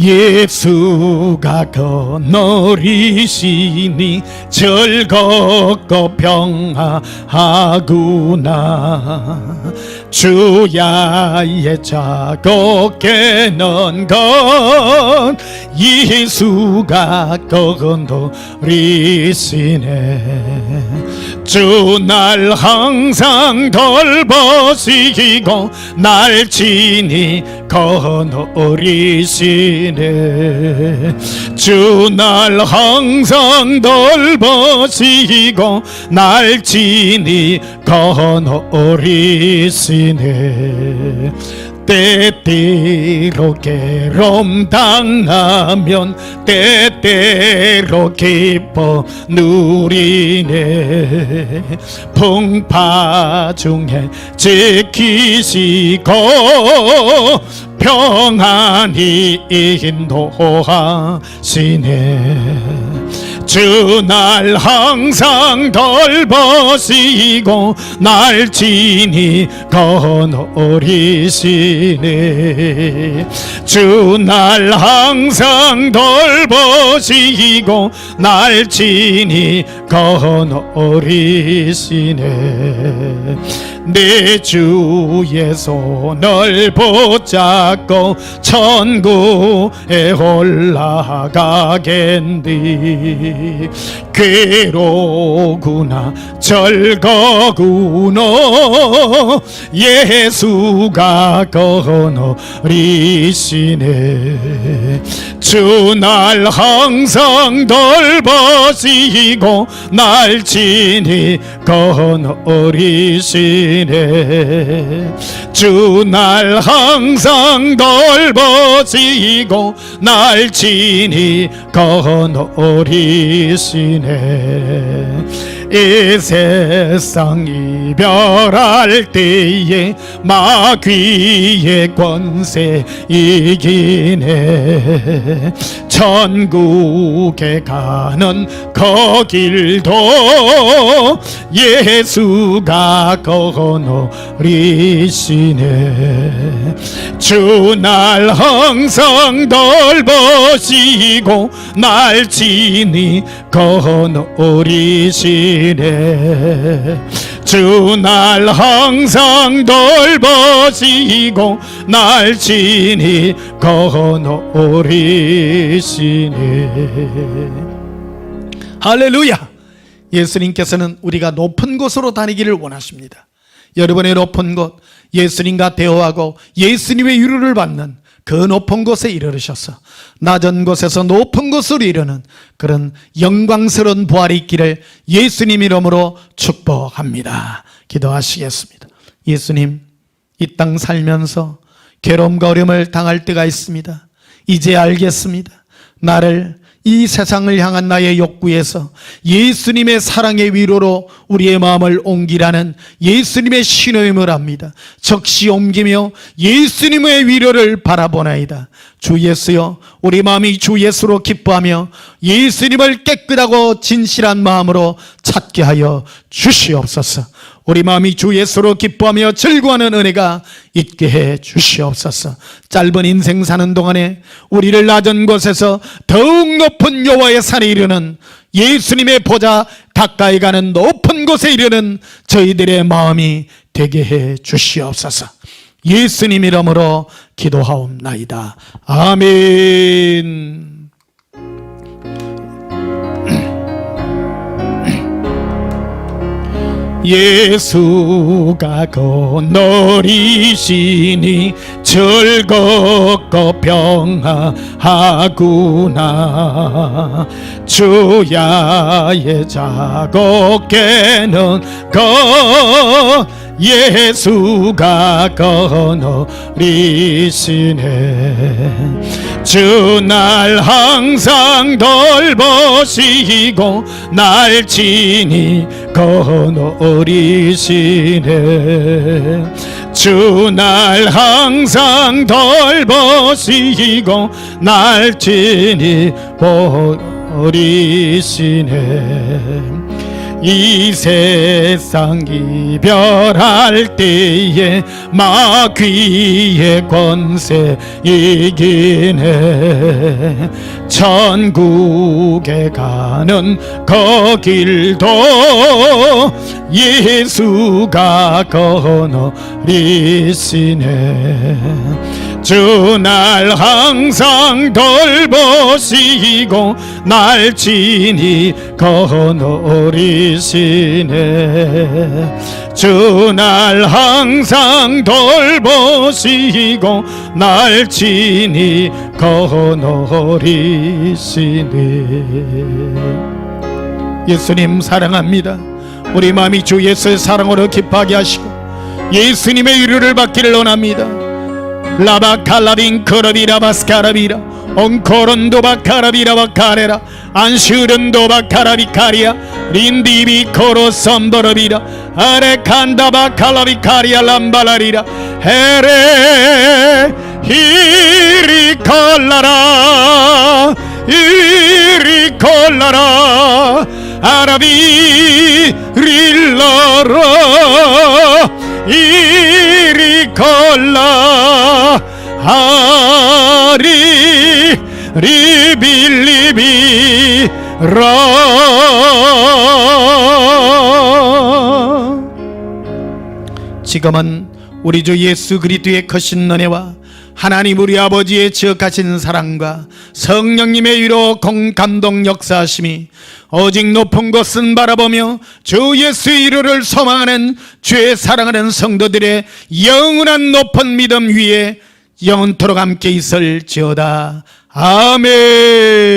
예수가 거느리시니 즐겁고 평화하구나. 주야의 자고 깨는 건 예수가 거느리시네. 주 날 항상 돌보시고 날 친히 거느리시네. 주 날 항상 돌보시고 날 친히 거느리시네. 때때로 괴로움 당하면 때때로 기뻐 누리네. 풍파 중에 지키시고 평안히 인도하시네. 주 날 항상 돌보시고 날 친히 거느리시네. 주 날 항상 돌보시고 날 친히 거느리시네. 내 주의 손을 붙잡고 천국에 올라가겠니. 괴로구나 즐거구나 예수가 거느리시네. 주 날 항상 돌보시고 날 친히 거느리시네. 주 날 항상 돌보시고 날 친히 거느리시네. 이 세상 이별할 때에 마귀의 권세 이기네. 천국에 가는 그 길도 예수가 거느리시네. 주 날 항상 돌보시고 날 친히 거느리시네. 주 날 항상 돌보시고 날 친히 거느리시네. 할렐루야. 예수님께서는 우리가 높은 곳으로 다니기를 원하십니다. 여러분의 높은 곳, 예수님과 대화하고 예수님의 위로를 받는 그 높은 곳에 이르르셔서 낮은 곳에서 높은 곳으로 이르는 그런 영광스러운 부활이 있기를 예수님 이름으로 축복합니다. 기도하시겠습니다. 예수님, 이 땅 살면서 괴로움과 어려움을 당할 때가 있습니다. 이제 알겠습니다. 나를 이 세상을 향한 나의 욕구에서 예수님의 사랑의 위로로 우리의 마음을 옮기라는 예수님의 신호임을 합니다. 적시 옮기며 예수님의 위로를 바라보나이다. 주 예수여, 우리 마음이 주 예수로 기뻐하며 예수님을 깨끗하고 진실한 마음으로 찾게 하여 주시옵소서. 우리 마음이 주 예수로 기뻐하며 즐거워하는 은혜가 있게 해 주시옵소서. 짧은 인생 사는 동안에 우리를 낮은 곳에서 더욱 높은 여호와의 산에 이르는 예수님의 보좌 가까이 가는 높은 곳에 이르는 저희들의 마음이 되게 해 주시옵소서. 예수님 이름으로 기도하옵나이다. 아멘. 예수가 거느리시니 즐겁고 평안하구나. 주야의 자고 깨는 것 예수가 거느리시네. 주 날 항상 돌보시고 날 친히 거느리시네. 주 날 항상 돌보시고 날 친히 보리시네. 이 세상 이별할 때에 마귀의 권세 이기네. 천국에 가는 그 길도 예수가 거느리시네. 주 날 항상 돌보시고 날 친히 거느리시네. 주 날 항상 돌보시고 날 친히 거느리시네. 예수님 사랑합니다. 우리 마음이 주 예수의 사랑으로 기뻐하게 하시고 예수님의 위로를 받기를 원합니다. 라바칼라빈 크로비라바스카라비라 온코론도바카라비라바카레라 안슈른도바카라비카리아 린디비 코로섬버러비라 아레칸다바칼라비카리아 람발라리라 헤레 이리콜라라 이리콜라라 아라비 릴러로 이리콜라 아리 리빌리비라. 지금은 우리 주 예수 그리스도의 크신 은혜와 하나님 우리 아버지의 지극하신 사랑과 성령님의 위로 감동 역사하심이 오직 높은 곳은 바라보며 주 예수의 이름을 소망하는 주의 사랑하는 성도들의 영원한 높은 믿음 위에 영원토록 함께 있을지어다. 아멘.